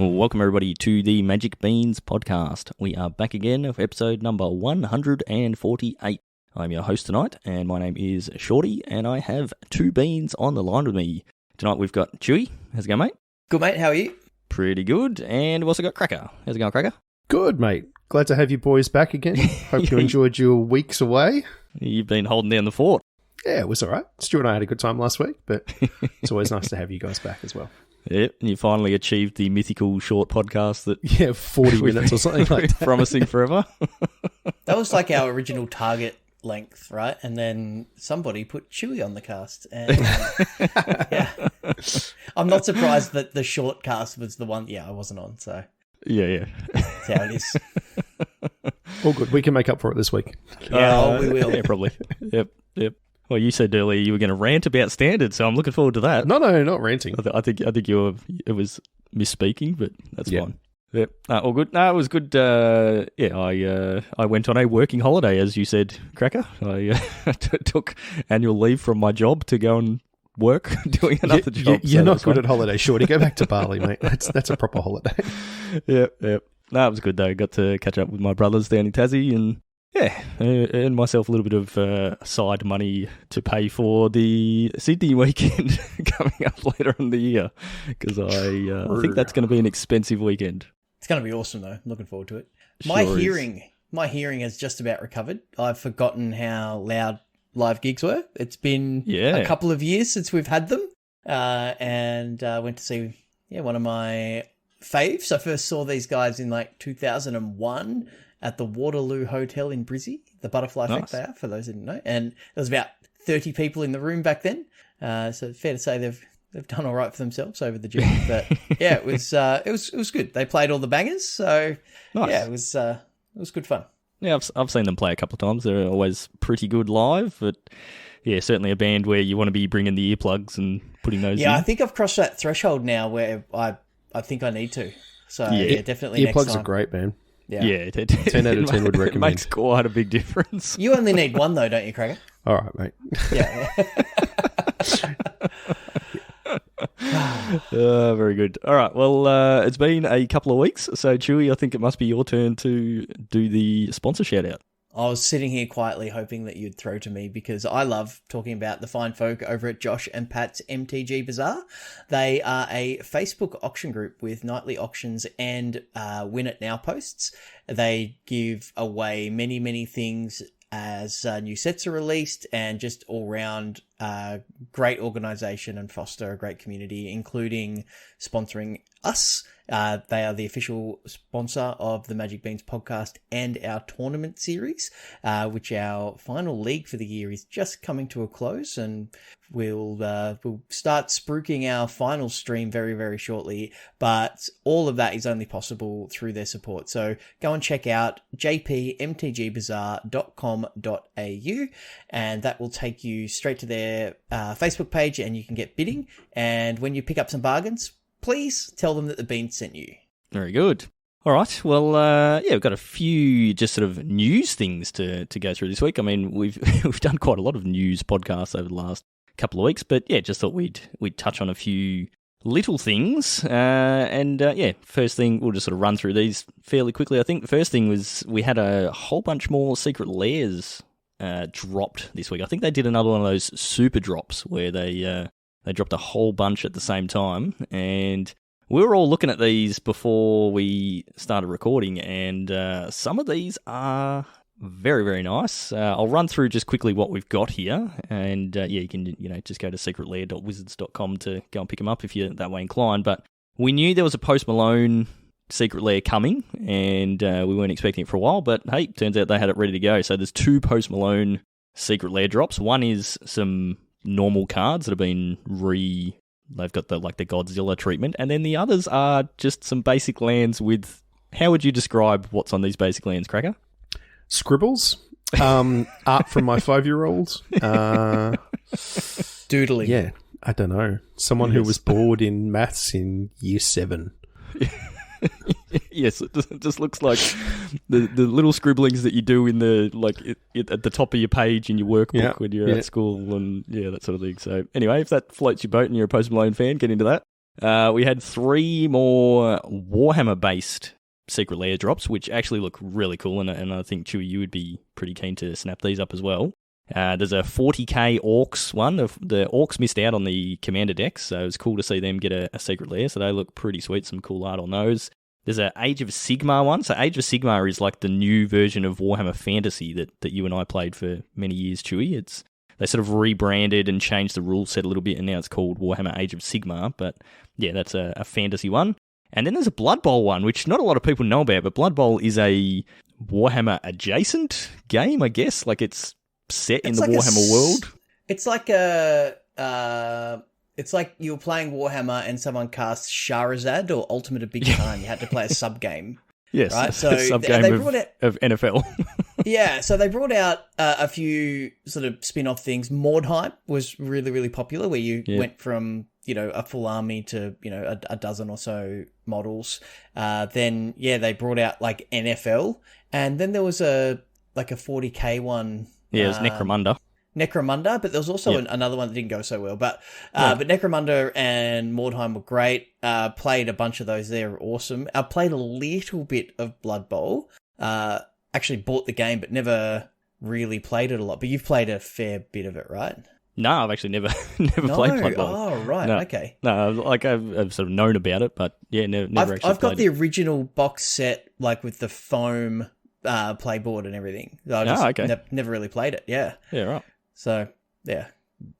Welcome everybody to the Magic Beans podcast. We are back again for episode number 148. I'm your host tonight, and my name is Shorty, and I have two beans on the line with me. Tonight we've got Chewy. How's it going, mate? Good, mate. How are you? Pretty good. And we've also got Cracker. How's it going, Cracker? Good, mate. Glad to have you boys back again. Hope you enjoyed your weeks away. You've been holding down the fort. Yeah, it was all right. Stu and I had a good time last week, but it's always nice to have you guys back as well. Yep, and you finally achieved the mythical short podcast that 40 minutes or something like that. Promising forever. That was like our original target length, right? And then somebody put Chewy on the cast. And yeah, I'm not surprised that the short cast was the one. Yeah, I wasn't on, so yeah. That's how it is. All good. We can make up for it this week. Yeah, we will. Yeah, probably. Yep. Well, you said earlier you were going to rant about standards, so I'm looking forward to that. No, not ranting. I think it was misspeaking, but that's fine. Yep. All good. No, it was good. I went on a working holiday, as you said, Cracker. I took annual leave from my job to go and work doing another job. You're not good at holiday, Shorty. Go back to Bali, mate. That's a proper holiday. Yep. No, it was good though. Got to catch up with my brothers down in Tassie and earned myself a little bit of side money to pay for the Sydney weekend coming up later in the year because I think that's going to be an expensive weekend. It's going to be awesome though. I'm looking forward to it. Sure My hearing has just about recovered. I've forgotten how loud live gigs were. It's been a couple of years since we've had them, and went to see one of my faves. I first saw these guys in like 2001 at the Waterloo Hotel in Brizzy, the Butterfly Effect they are, for those who didn't know. And there was about 30 people in the room back then. So it's fair to say they've done all right for themselves over the journey. But yeah, it was good. They played all the bangers, so yeah, it was good fun. Yeah, I've seen them play a couple of times. They're always pretty good live, but yeah, certainly a band where you want to be bringing the earplugs and putting those in. I think I've crossed that threshold now where I think I need to. So yeah definitely next time. Earplugs are great, man. Yeah, 10 out of 10 would recommend. It makes quite a big difference. You only need one though, don't you, Craig? All right, mate. Yeah. Very good. All right, well, it's been a couple of weeks, so Chewy, I think it must be your turn to do the sponsor shout-out. I was sitting here quietly hoping that you'd throw to me because I love talking about the fine folk over at Josh and Pat's MTG Bazaar. They are a Facebook auction group with nightly auctions and win it now posts. They give away many, many things as new sets are released and just all round great organisation and foster a great community, including sponsoring us. They are the official sponsor of the Magic Beans podcast and our tournament series, which our final league for the year is just coming to a close, and we'll start spruiking our final stream very, very shortly. But all of that is only possible through their support. So go and check out jpmtgbazaar.com.au, and that will take you straight to their Facebook page, and you can get bidding. And when you pick up some bargains, please tell them that the Beans sent you. Very good. All right. Well, we've got a few just sort of news things to go through this week. I mean, we've done quite a lot of news podcasts over the last couple of weeks, but yeah, just thought we'd touch on a few little things. First thing, we'll just sort of run through these fairly quickly. I think the first thing was we had a whole bunch more secret lairs dropped this week. I think they did another one of those super drops where they dropped a whole bunch at the same time, and we were all looking at these before we started recording, and some of these are very, very nice. I'll run through just quickly what we've got here, and you can just go to secretlair.wizards.com to go and pick them up if you're that way inclined. But we knew there was a Post Malone Secret Lair coming, and we weren't expecting it for a while, but hey, turns out they had it ready to go. So there's two Post Malone Secret Lair drops. One is some normal cards that have been they've got the Godzilla treatment, and then the others are just some basic lands with, how would you describe what's on these basic lands, Cracker? Scribbles, art from my 5-year-old, doodling. Yeah, I don't know. Someone who was bored in maths in year 7. Yes, it just looks like the little scribblings that you do in the at the top of your page in your workbook when you're at school, and that sort of thing. So anyway, if that floats your boat and you're a Post Malone fan, get into that. We had 3 more Warhammer-based secret lair drops, which actually look really cool, and I think, Chewy, you would be pretty keen to snap these up as well. There's a 40k Orcs one. The Orcs missed out on the Commander decks, so it's cool to see them get a secret lair, so they look pretty sweet, some cool art on those. There's an Age of Sigmar one. So Age of Sigmar is like the new version of Warhammer Fantasy that you and I played for many years, Chewy. They sort of rebranded and changed the rule set a little bit, and now it's called Warhammer Age of Sigmar, but yeah, that's a fantasy one. And then there's a Blood Bowl one, which not a lot of people know about, but Blood Bowl is a Warhammer adjacent game, I guess. Like it's set in the like Warhammer world. It's like it's like you were playing Warhammer and someone cast Shahrazad or Ultimate of Big Khan. You had to play a sub game. Yes, right? So a sub game of NFL. Yeah, so they brought out a few sort of spin-off things. Mordheim was really, really popular, where you went from, a full army to, a dozen or so models. Then, they brought out, like, NFL. And then there was a 40k one. Yeah, it was Necromunda, but there was also another one that didn't go so well. But Necromunda and Mordheim were great. Played a bunch of those. They were awesome. I played a little bit of Blood Bowl. Actually bought the game, but never really played it a lot. But you've played a fair bit of it, right? No, I've actually never played Blood Bowl. Oh, right, no. Okay. No, like I've sort of known about it, but never actually I've got played the it. original box set, like with the foam playboard and everything. I just never really played it, yeah. Yeah, right. So, yeah,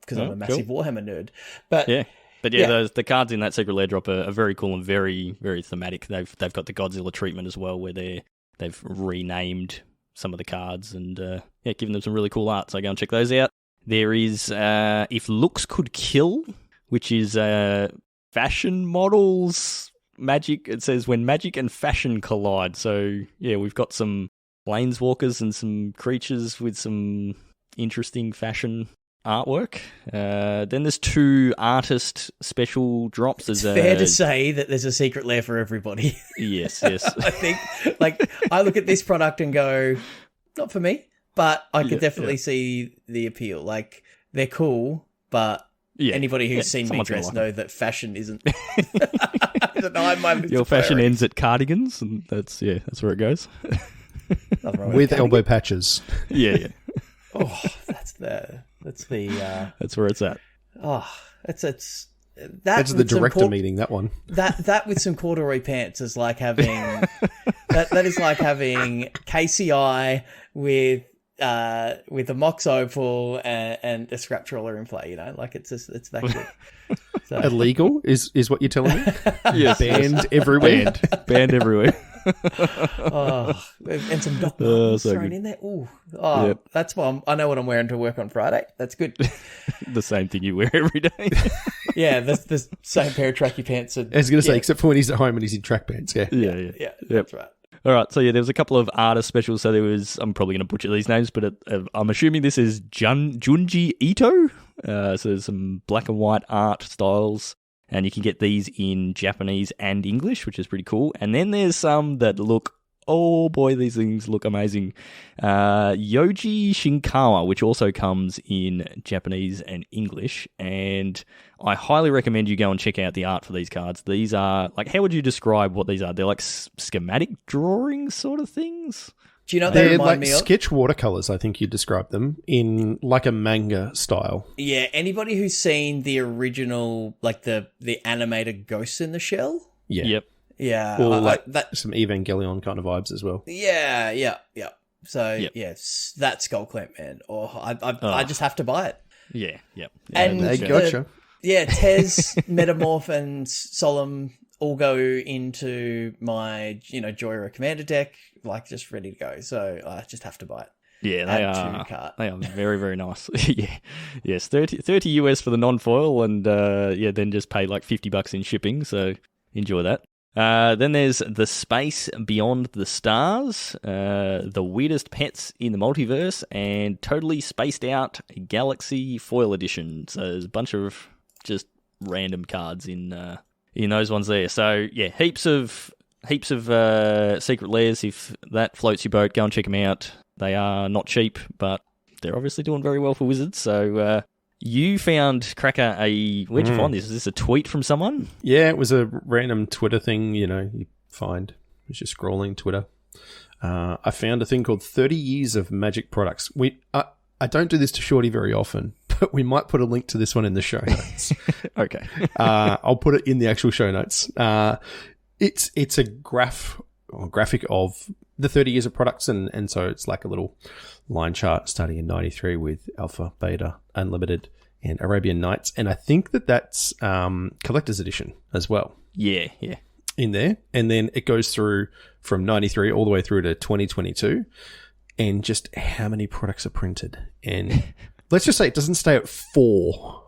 because I'm a massive Warhammer nerd. But the cards in that secret lair drop are very cool and very, very thematic. They've got the Godzilla treatment as well, where they've renamed some of the cards and given them some really cool art. So go and check those out. There is If Looks Could Kill, which is fashion models magic. It says when magic and fashion collide. So yeah, we've got some planeswalkers and some creatures with some interesting fashion artwork. Then there's 2 artist special drops. It's fair to say that there's a secret lair for everybody. Yes. I think, I look at this product and go, not for me, but I could definitely see the appeal. Like, they're cool, but anybody who's seen me dress know that fashion isn't. Your fashion ends at cardigans, and that's where it goes. With elbow patches. Yeah. Oh, that's where it's at. Oh, that's the director meeting. That one. That with some corduroy pants is like having that is like having KCI with a Mox Opal and a scrap trawler in play. Like it's that good. So. Illegal is what you're telling me. Yes, banned everywhere. Banned everywhere. And some Doc Martens so thrown good. in there. That's why I know what I'm wearing to work on Friday. That's good. The same thing you wear every day. Yeah, the same pair of tracky pants. I was going to say, except for when he's at home and he's in track pants. Yeah. That's right. All right, so there was a couple of artist specials. So there was, I'm probably going to butcher these names, but I'm assuming this is Junji Ito. So there's some black and white art styles, and you can get these in Japanese and English, which is pretty cool. And then there's some that look, oh boy, these things look amazing. Yoji Shinkawa, which also comes in Japanese and English, and I highly recommend you go and check out the art for these cards. These are, like, how would you describe what these are? They're like schematic drawings sort of things? Do you know what they remind me of? Sketch watercolors, I think you described them, in like a manga style. Yeah, anybody who's seen the original, like the animated Ghosts in the Shell? Yeah. Yep. Yeah. Or some Evangelion kind of vibes as well. Yeah. So, that Skull Clamp, man. I just have to buy it. Yeah, yep. And they gotcha. Tez, Metamorph, and Solemn all go into my, Joyra Commander deck, like, just ready to go. So I just have to buy it. Yeah, they are very, very nice. Yeah. Yes, 30 US for the non-foil, and then just pay like $50 in shipping, so enjoy that. Then there's The Space Beyond the Stars, The Weirdest Pets in the Multiverse, and Totally Spaced Out Galaxy Foil Edition. So there's a bunch of just random cards in those ones there. So yeah, heaps of secret lairs. If that floats your boat, go and check them out. They are not cheap, but they're obviously doing very well for Wizards. So You found, Cracker, where'd you find this? Is this a tweet from someone? Yeah, it was a random Twitter thing, you find. It's just scrolling Twitter. I found a thing called 30 Years of Magic Products. I don't do this to Shorty very often, but we might put a link to this one in the show notes. Okay. I'll put it in the actual show notes. It's a graphic of the 30 years of products, and so it's like a little line chart starting in 93 with Alpha, Beta, Unlimited, and Arabian Nights. And I think that's collector's edition as well. Yeah. In there. And then it goes through from 93 all the way through to 2022, and just how many products are printed. And let's just say it doesn't stay at 4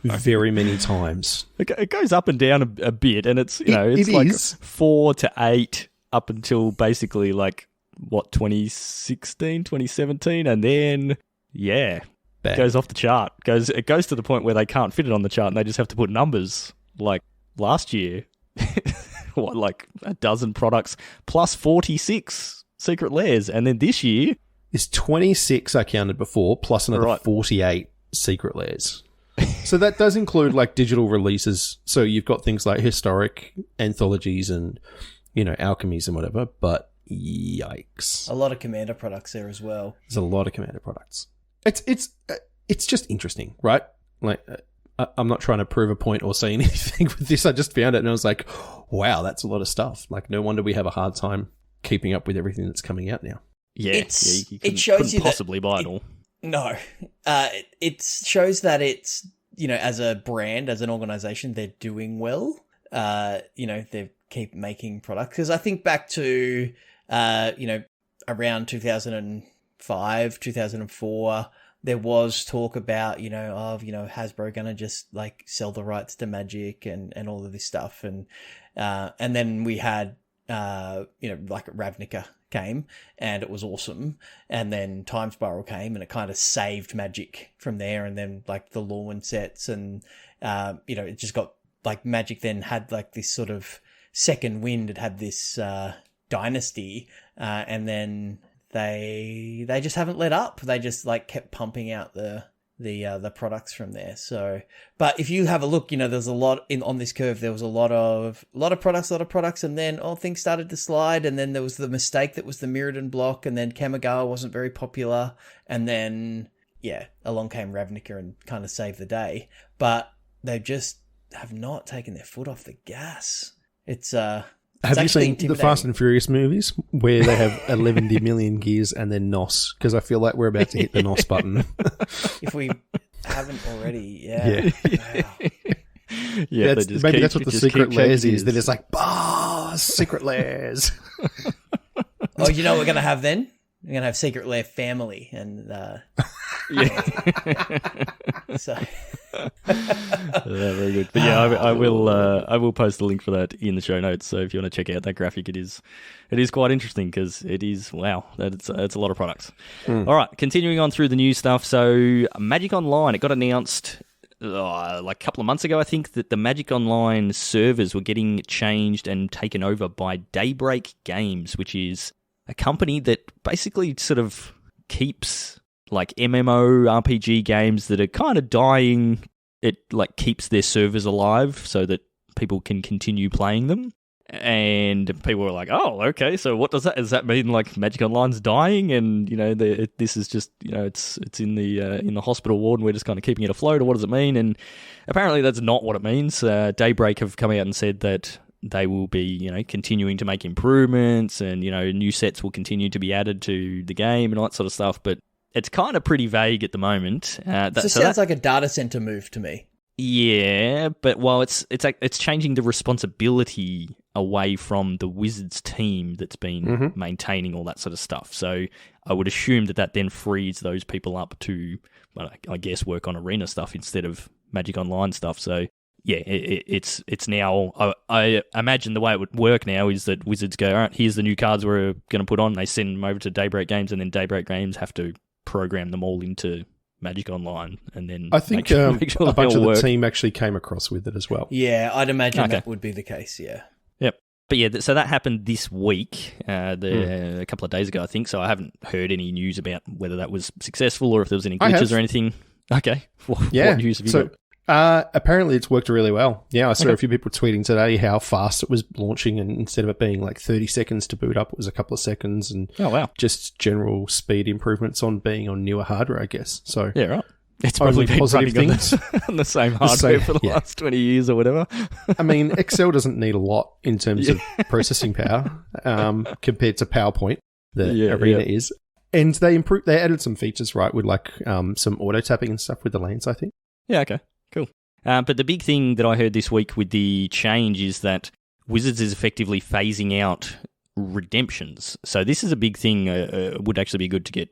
very many times. It goes up and down a bit, and it's, it's like 4 to 8 up until basically 2016, 2017, and then, it goes off the chart. It goes to the point where they can't fit it on the chart, and they just have to put numbers. Like last year, a dozen products plus 46 secret layers, and then this year is 26 I counted before, plus another 48 secret layers. So that does include digital releases. So you've got things like historic anthologies and alchemies and whatever, but yikes. A lot of Commander products there as well. There's a lot of Commander products. It's just interesting, right? I'm not trying to prove a point or say anything with this. I just found it and I was like, wow, that's a lot of stuff. No wonder we have a hard time keeping up with everything that's coming out now. Yeah, it shows you possibly buy it all. No, it shows that it's as a brand, as an organization, they're doing well. They keep making products, because I think back to around 2005, 2004. There was talk about, Hasbro gonna just sell the rights to Magic and all of this stuff. And then we had, Ravnica came and it was awesome. And then Time Spiral came and it kind of saved Magic from there. And then the Lorwyn sets and, it just got Magic then had this sort of second wind. It had this, dynasty. And then they just haven't let up. They just kept pumping out the products from there. So, but if you have a look, there's a lot on this curve. There was a lot of products, and then things started to slide, and then there was the mistake that was the Mirrodin block, and then Kamigawa wasn't very popular, and then along came Ravnica and kind of saved the day. But they just have not taken their foot off the gas. Have you seen the Fast and Furious movies where they have 11 million gears and then NOS? Because I feel like we're about to hit the NOS button. If we haven't already, yeah. Wow. Yeah, maybe that's what the secret layers is. They're just secret layers. Oh, you know what we're going to have then? We're going to have Secret Lair Family. And so... very good. But I will post the link for that in the show notes. So if you want to check out that graphic, it is quite interesting, because it is, it's a lot of products. All right, continuing on through the new stuff. So Magic Online, it got announced a couple of months ago, I think, that the Magic Online servers were getting changed and taken over by Daybreak Games, which is a company that basically sort of keeps MMO RPG games that are kind of dying. It keeps their servers alive so that people can continue playing them. And people were like, "Oh, okay. So what does that mean? Magic Online's dying, and this is just it's in the hospital ward, and we're just kind of keeping it afloat, or what does it mean?" And apparently that's not what it means. Daybreak have come out and said that they will be continuing to make improvements, and new sets will continue to be added to the game and all that sort of stuff, but it's kind of pretty vague at the moment. Sounds like a data center move to me. Yeah, but it's changing the responsibility away from the Wizards team that's been maintaining all that sort of stuff. So I would assume that then frees those people up to, I guess, work on arena stuff instead of Magic Online stuff. So yeah, it's now. I imagine the way it would work now is that Wizards go, all right, here's the new cards we're going to put on. They send them over to Daybreak Games, and then Daybreak Games have to program them all into Magic Online, and then I think make sure a bunch of the team actually came across with it as well. Yeah, I'd imagine that would be the case. Yeah. Yep. But yeah, so that happened this week, a couple of days ago, I think. So I haven't heard any news about whether that was successful or if there was any glitches or anything. Okay. What news have you got? Apparently it's worked really well. Yeah, I saw a few people tweeting today how fast it was launching, and instead of it being like 30 seconds to boot up, it was a couple of seconds, and just general speed improvements on being on newer hardware, I guess. So yeah, right. It's probably been running on the same hardware for the last 20 years or whatever. I mean, Excel doesn't need a lot in terms of processing power compared to PowerPoint, the Arena is. And they added some features, right, with like some auto tapping and stuff with the lanes, I think. Yeah, okay. Cool. But the big thing that I heard this week with the change is that Wizards is effectively phasing out redemptions. So this is a big thing. Would actually be good to get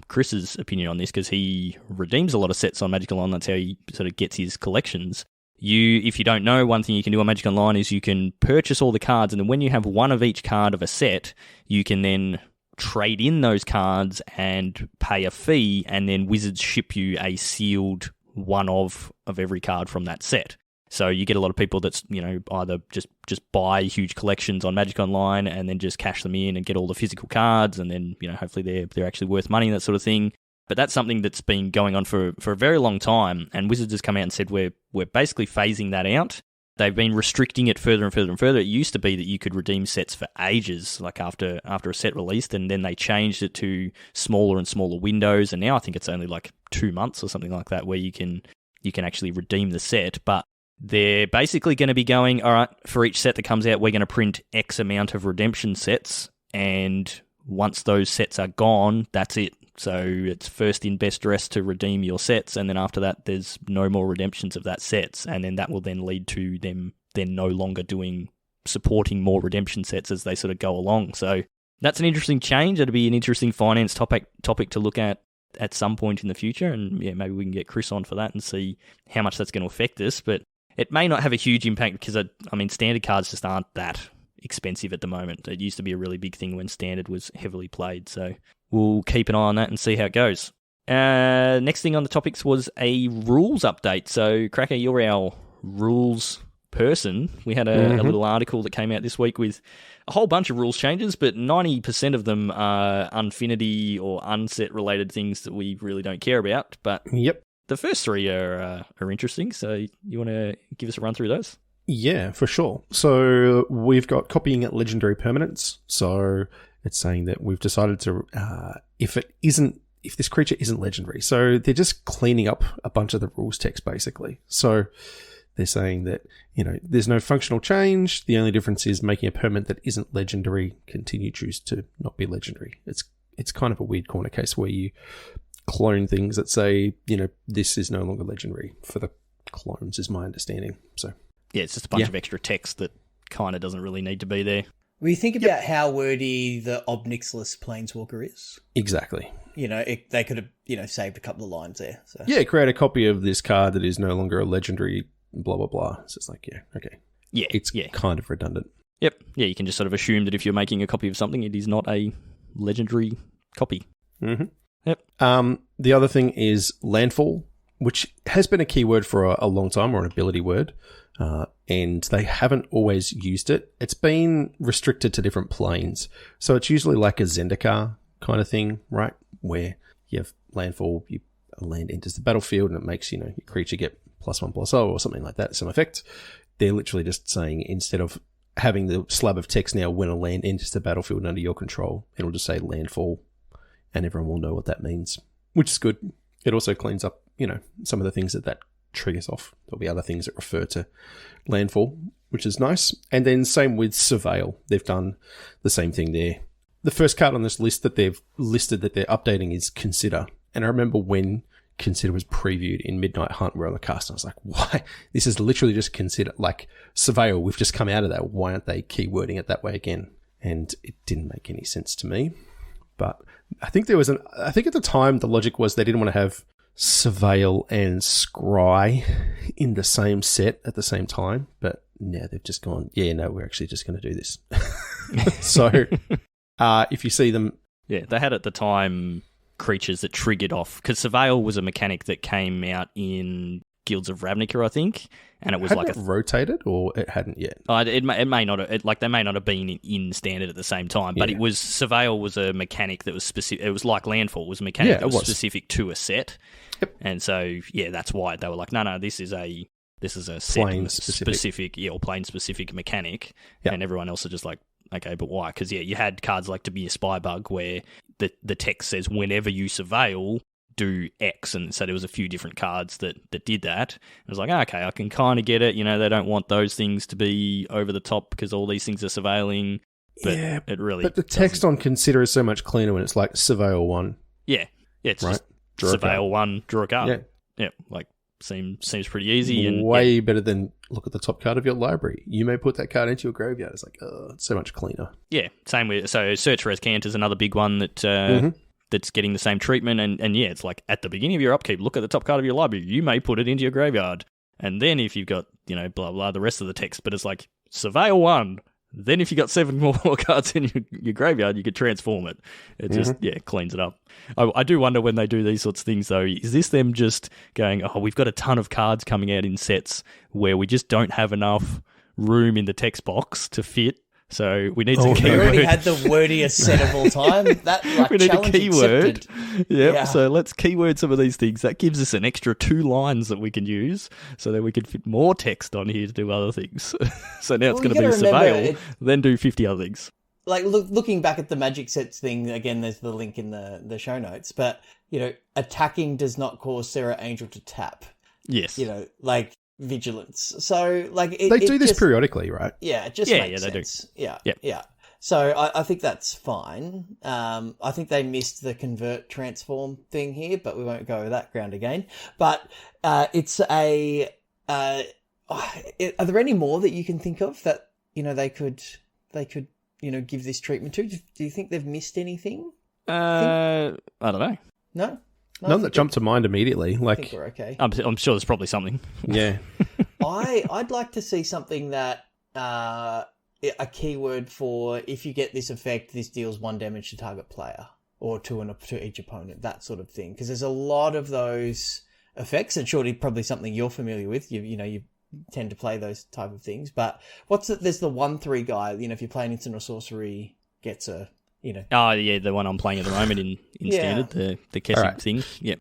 Chris's opinion on this, because he redeems a lot of sets on Magic Online. That's how he sort of gets his collections. If you don't know, one thing you can do on Magic Online is you can purchase all the cards, and then when you have one of each card of a set, you can then trade in those cards and pay a fee, and then Wizards ship you a sealed one of every card from that set. So you get a lot of people that's, either just buy huge collections on Magic Online and then just cash them in and get all the physical cards, and then, hopefully they're actually worth money, that sort of thing. But that's something that's been going on for a very long time, and Wizards has come out and said we're basically phasing that out. They've been restricting it further and further and further. It used to be that you could redeem sets for ages, like after a set released, and then they changed it to smaller and smaller windows, and now I think it's only like 2 months or something like that where you can actually redeem the set. But they're basically going to be going, all right, for each set that comes out, we're going to print X amount of redemption sets, and once those sets are gone, that's it. So it's first in best dress to redeem your sets, and then after that, there's no more redemptions of that sets, and then that will then lead to them then no longer supporting more redemption sets as they sort of go along. So that's an interesting change. It'll be an interesting finance topic to look at some point in the future, and yeah, maybe we can get Chris on for that and see how much that's going to affect us. But it may not have a huge impact because, standard cards just aren't that expensive at the moment. It used to be a really big thing when standard was heavily played, so we'll keep an eye on that and see how it goes. Next thing on the topics was a rules update. So, Cracker, you're our rules person. We had a little article that came out this week with a whole bunch of rules changes, but 90% of them are Unfinity or unset related things that we really don't care about. But the first three are interesting, so you want to give us a run through those? Yeah, for sure. So we've got copying at legendary permanents. So it's saying that we've decided to, if this creature isn't legendary. So they're just cleaning up a bunch of the rules text, basically. So they're saying that, there's no functional change. The only difference is making a permanent that isn't legendary choose to not be legendary. It's kind of a weird corner case where you clone things that say, this is no longer legendary for the clones, is my understanding. So yeah, it's just a bunch of extra text that kind of doesn't really need to be there. Well, you think about how wordy the Obnixilus Planeswalker is. Exactly. They could have, saved a couple of lines there. So. Yeah, create a copy of this card that is no longer a legendary, blah, blah, blah. It's just like, okay. Yeah. It's kind of redundant. Yep. Yeah, you can just sort of assume that if you're making a copy of something, it is not a legendary copy. Mm-hmm. Yep. The other thing is landfall, which has been a keyword for a long time, or an ability word. And they haven't always used it. It's been restricted to different planes. So it's usually like a Zendikar kind of thing, right? Where you have landfall, a land enters the battlefield and it makes, your creature get +1/+0 or something like that, some effect. They're literally just saying, instead of having the slab of text now, when a land enters the battlefield under your control, it'll just say landfall, and everyone will know what that means, which is good. It also cleans up, some of the things that triggers off. There'll be other things that refer to landfall, which is nice. And then same with Surveil. They've done the same thing there. The first card on this list that they've listed that they're updating is Consider. And I remember when Consider was previewed in Midnight Hunt, we're on the cast, and I was like, why? This is literally just Consider. Like, Surveil, we've just come out of that. Why aren't they keywording it that way again? And it didn't make any sense to me. But I think I think at the time the logic was they didn't want to have Surveil and Scry in the same set at the same time, but now they've just gone, we're actually just going to do this. So if you see them... Yeah, they had at the time creatures that triggered off, because Surveil was a mechanic that came out in Guilds of Ravnica, I think, and it was hadn't like it rotated, or it hadn't yet. it may not have, they may not have been in standard at the same time, but it was Surveil was a mechanic that was specific. It was like Landfall was a mechanic that was specific to a set, and so that's why they were like, no, this is a set plane specific, or plane specific mechanic, and everyone else are just like, okay, but why? Because you had cards like to be a spy bug where the text says whenever you surveil, do X, and so there was a few different cards that did that. I was like, okay, I can kind of get it. They don't want those things to be over the top because all these things are surveilling. But it really. But the text on Consider is so much cleaner when it's like Surveil 1. Yeah, it's just Surveil 1, draw a card. Yeah, like seems pretty easy and way better than look at the top card of your library. You may put that card into your graveyard. It's like, it's so much cleaner. Yeah, same with Search for Escant is another big one that. That's getting the same treatment, and it's like at the beginning of your upkeep, look at the top card of your library. You may put it into your graveyard, and then if you've got blah blah the rest of the text, but it's like Surveil 1. Then if you got 7 more cards in your graveyard, you could transform it. It just cleans it up. I do wonder when they do these sorts of things though. Is this them just going, we've got a ton of cards coming out in sets where we just don't have enough room in the text box to fit? So we need some keyword. We already had the wordiest set of all time. That we need a keyword. Accepted. Yeah. So let's keyword some of these things. That gives us an extra 2 lines that we can use, so that we can fit more text on here to do other things. So now it's going to be Surveil, then do 50 other things. Like looking back at the Magic Sets thing again, there's the link in the show notes. But attacking does not cause Sarah Angel to tap. Yes. Like. Vigilance. So they do this periodically, right? Yeah, it just makes sense. They do. Yeah. So I think that's fine. I think they missed the convert transform thing here, but we won't go over that ground again. But it's a. Are there any more that you can think of that they could give this treatment to? Do you think they've missed anything? I don't know. No. None that jumped to mind immediately. I think we're okay. I'm sure there's probably something. Yeah. I'd like to see something that a keyword for if you get this effect, this deals 1 damage to target player or to each opponent, that sort of thing. Because there's a lot of those effects, and Shorty, probably something you're familiar with. You tend to play those type of things. But there's the 1/3 guy. If you play an instant or sorcery, gets a. Oh, yeah, the one I'm playing at the moment in Standard, the Kessie thing. Yeah.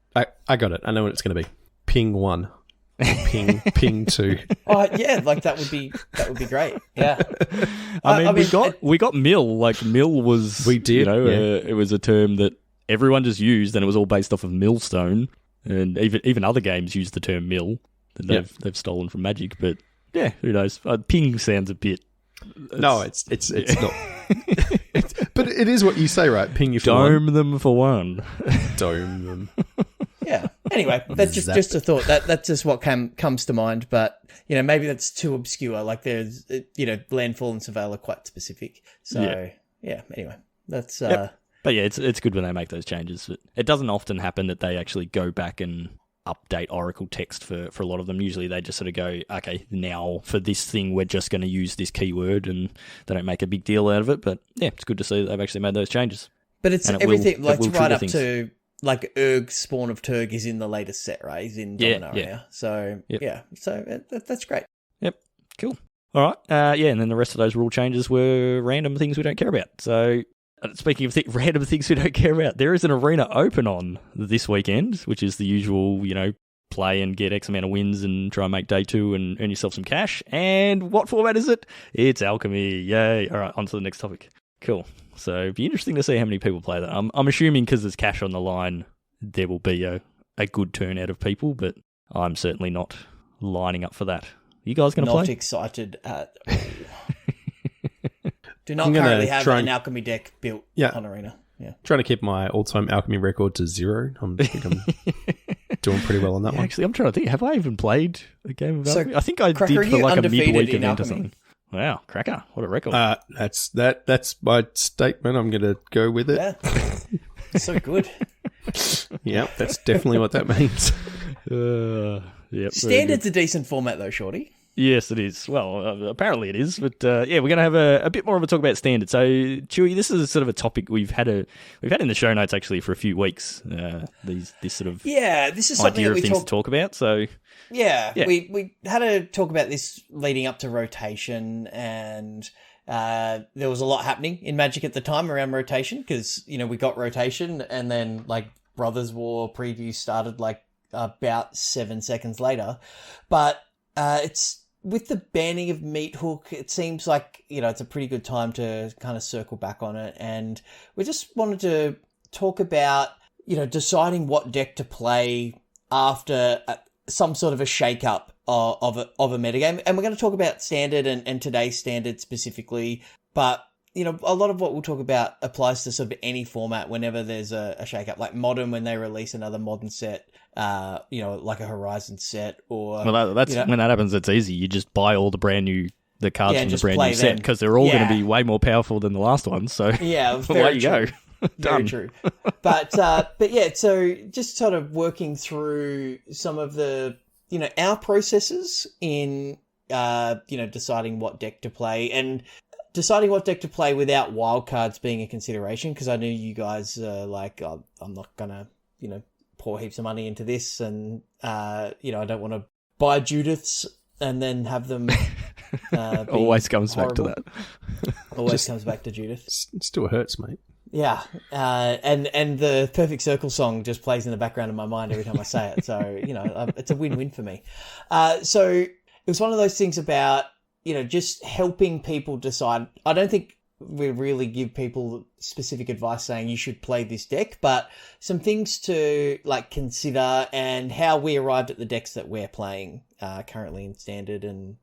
I got it. I know what it's going to be. Ping 1. Ping 2. Oh, yeah, that would be great. Yeah. I mean, we got mill. Like, mill was... We did, it was a term that everyone just used, and it was all based off of millstone. And even other games use the term mill that they've stolen from Magic. But, yeah, who knows? Ping sounds a bit... No, it's not... But it is what you say, right? Ping you for Dome them for 1. Dome them. Yeah. Anyway, that's just a thought. That's just what comes to mind. But maybe that's too obscure. Like there's Landfall and Surveil are quite specific. So anyway, that's. But yeah, it's good when they make those changes. It doesn't often happen that they actually go back and update Oracle text for a lot of them. Usually they just sort of go, okay, now for this thing we're just going to use this keyword, and they don't make a big deal out of it. But yeah, it's good to see that they've actually made those changes. But it's everything, it's right up to like Urg Spawn of Turg is in the latest set, right? He's in Dominaria. So so that's great. Yep, cool. All right, and then the rest of those rule changes were random things we don't care about. So speaking of random things we don't care about, there is an arena open on this weekend, which is the usual, play and get X amount of wins and try and make day 2 and earn yourself some cash. And what format is it? It's Alchemy. Yay. All right, on to the next topic. Cool. So it'd be interesting to see how many people play that. I'm assuming because there's cash on the line, there will be a good turnout of people, but I'm certainly not lining up for that. Are you guys going to play? Not excited at all. Do not currently have an Alchemy deck built on Arena. Yeah. Trying to keep my all-time Alchemy record to 0. I think I'm doing pretty well on that one. Actually, I'm trying to think. Have I even played a game of Alchemy? I think I Cracker, did for like a midweek event Alchemy or something. Wow, Cracker. What a record. That's my statement. I'm going to go with it. Yeah. So good. Yeah, that's definitely what that means. Standard's a decent format though, Shorty. Yes, it is. Well, apparently it is. But yeah, we're going to have a bit more of a talk about standard. So, Chewy, this is sort of a topic we've had in the show notes actually for a few weeks. This sort of this is something idea that of things to talk about. So, yeah, we had to talk about this leading up to rotation, and there was a lot happening in Magic at the time around rotation because we got rotation, and then like Brothers War preview started like about 7 seconds later, but it's. With the banning of Meat Hook, it seems like, it's a pretty good time to kind of circle back on it. And we just wanted to talk about, deciding what deck to play after some sort of a shake-up of a metagame. And we're going to talk about Standard and today's Standard specifically. But, a lot of what we'll talk about applies to sort of any format whenever there's a shake-up. Like Modern, when they release another Modern set, like a Horizon set, or that's when that happens. It's easy. You just buy all the cards from the brand new set because they're all going to be way more powerful than the last one. So away you go. Very true. But yeah. So just sort of working through some of the our processes in deciding what deck to play and deciding what deck to play without wildcards being a consideration, because I knew you guys like, I'm not gonna pour heaps of money into this, and I don't want to buy Judiths and then have them always comes horrible. Back to that. Always comes back to Judith. Still hurts, mate. Yeah, and the Perfect Circle song just plays in the background of my mind every time I say it, so it's a win-win for me. So it was one of those things about just helping people decide. I don't think we really give people specific advice saying you should play this deck, but some things to like consider and how we arrived at the decks that we're playing currently in Standard, and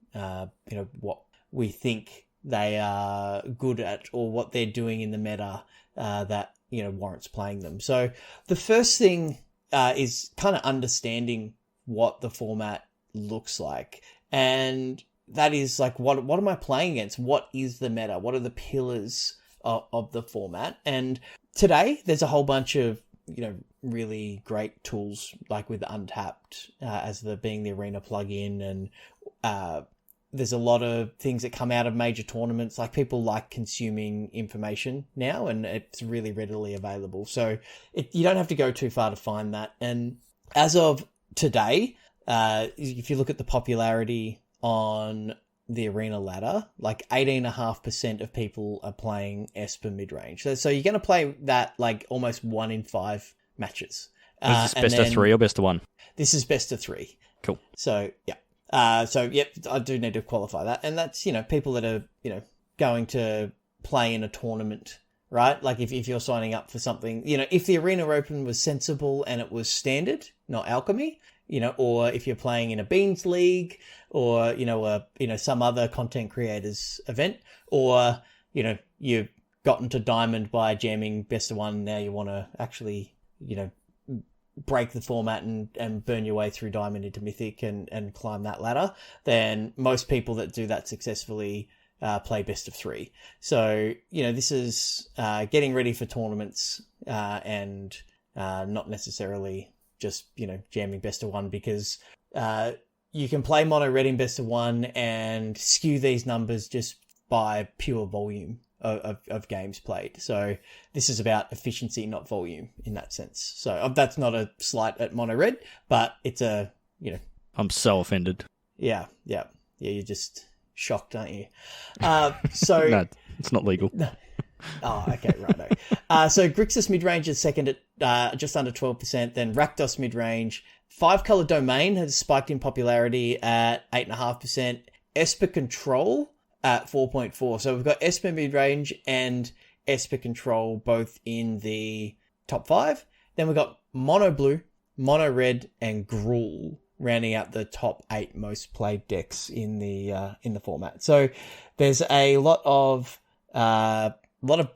what we think they are good at or what they're doing in the meta that warrants playing them. So the first thing is kind of understanding what the format looks like, and that is like, what am I playing against? What is the meta? What are the pillars of the format? And today there's a whole bunch of, really great tools, like with Untapped as being the arena plugin. And there's a lot of things that come out of major tournaments. Like, people like consuming information now, and it's really readily available. So you don't have to go too far to find that. And as of today, if you look at the popularity on the arena ladder, like 18.5% of people are playing Esper mid-range. So you're going to play that like almost 1 in 5 matches. Is this best of 3 or best of 1? This is best of 3. Cool. So, yeah. I do need to qualify that. And that's, people that are, going to play in a tournament, right? Like if you're signing up for something, if the Arena Open was sensible and it was Standard, not Alchemy, or if you're playing in a Beans League, or, some other content creators event, or, you've gotten to Diamond by jamming best of 1. Now you want to actually, break the format and burn your way through Diamond into Mythic and climb that ladder, then most people that do that successfully play best of 3. So, this is getting ready for tournaments and not necessarily just, jamming best of 1, because you can play mono red in best of 1 and skew these numbers just by pure volume of games played. So this is about efficiency, not volume in that sense. So that's not a slight at mono red, but it's a, I'm so offended. Yeah. You're just shocked, aren't you? So no, it's not legal. Oh, okay, righto. So Grixis mid-range is second at just under 12%. Then Rakdos mid-range. 5-color Domain has spiked in popularity at 8.5%. Esper Control at 4.4. So we've got Esper mid-range and Esper Control both in the top 5. Then we've got Mono Blue, Mono Red, and Gruul rounding out the top 8 most played decks in the format. So there's a lot of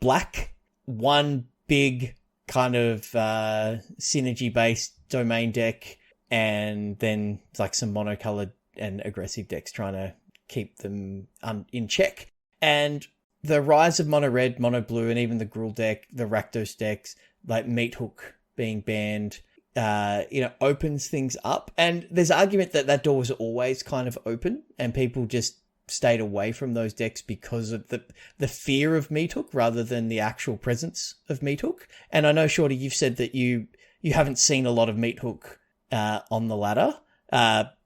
black, one big kind of synergy-based domain deck, and then like some monocolored and aggressive decks trying to keep them in check. And the rise of mono red, mono blue, and even the Gruul deck, the Rakdos decks, like Meat Hook being banned, opens things up. And there's argument that door was always kind of open and people just stayed away from those decks because of the fear of Meathook rather than the actual presence of Meathook. And I know, Shorty, you've said that you haven't seen a lot of Meathook on the ladder,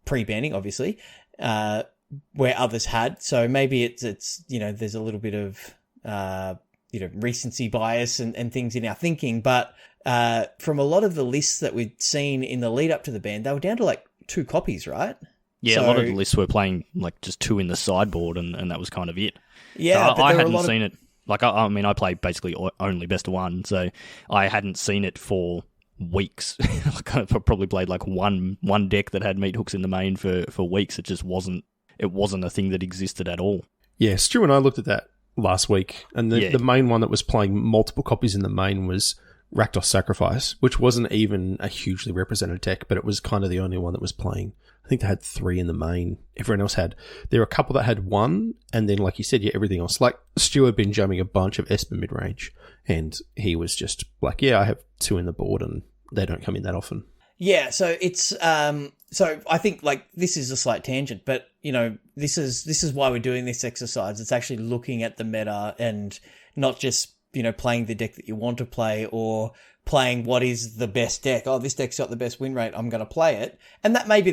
pre-banning, obviously, where others had. So maybe it's there's a little bit of recency bias and things in our thinking. But from a lot of the lists that we'd seen in the lead up to the ban, they were down to like 2 copies, right? Yeah, a lot of the lists were playing like just 2 in the sideboard, and that was kind of it. Yeah, so I hadn't seen it. Like, I play basically only best of 1, so I hadn't seen it for weeks. Like, I probably played like one deck that had Meathooks in the main for weeks. It just wasn't a thing that existed at all. Yeah, Stu and I looked at that last week, and the main one that was playing multiple copies in the main was Rakdos Sacrifice, which wasn't even a hugely represented deck, but it was kind of the only one that was playing. I think they had 3 in the main. Everyone else there were a couple that had 1, and then, like you said, everything else. Like, Stu had been jamming a bunch of Esper mid-range, and he was just like, I have 2 in the board, and they don't come in that often. Yeah, so it's so I think like this is a slight tangent, but this is why we're doing this exercise. It's actually looking at the meta and not just playing the deck that you want to play or playing what is the best deck. Oh, this deck's got the best win rate, I'm going to play it, and that may be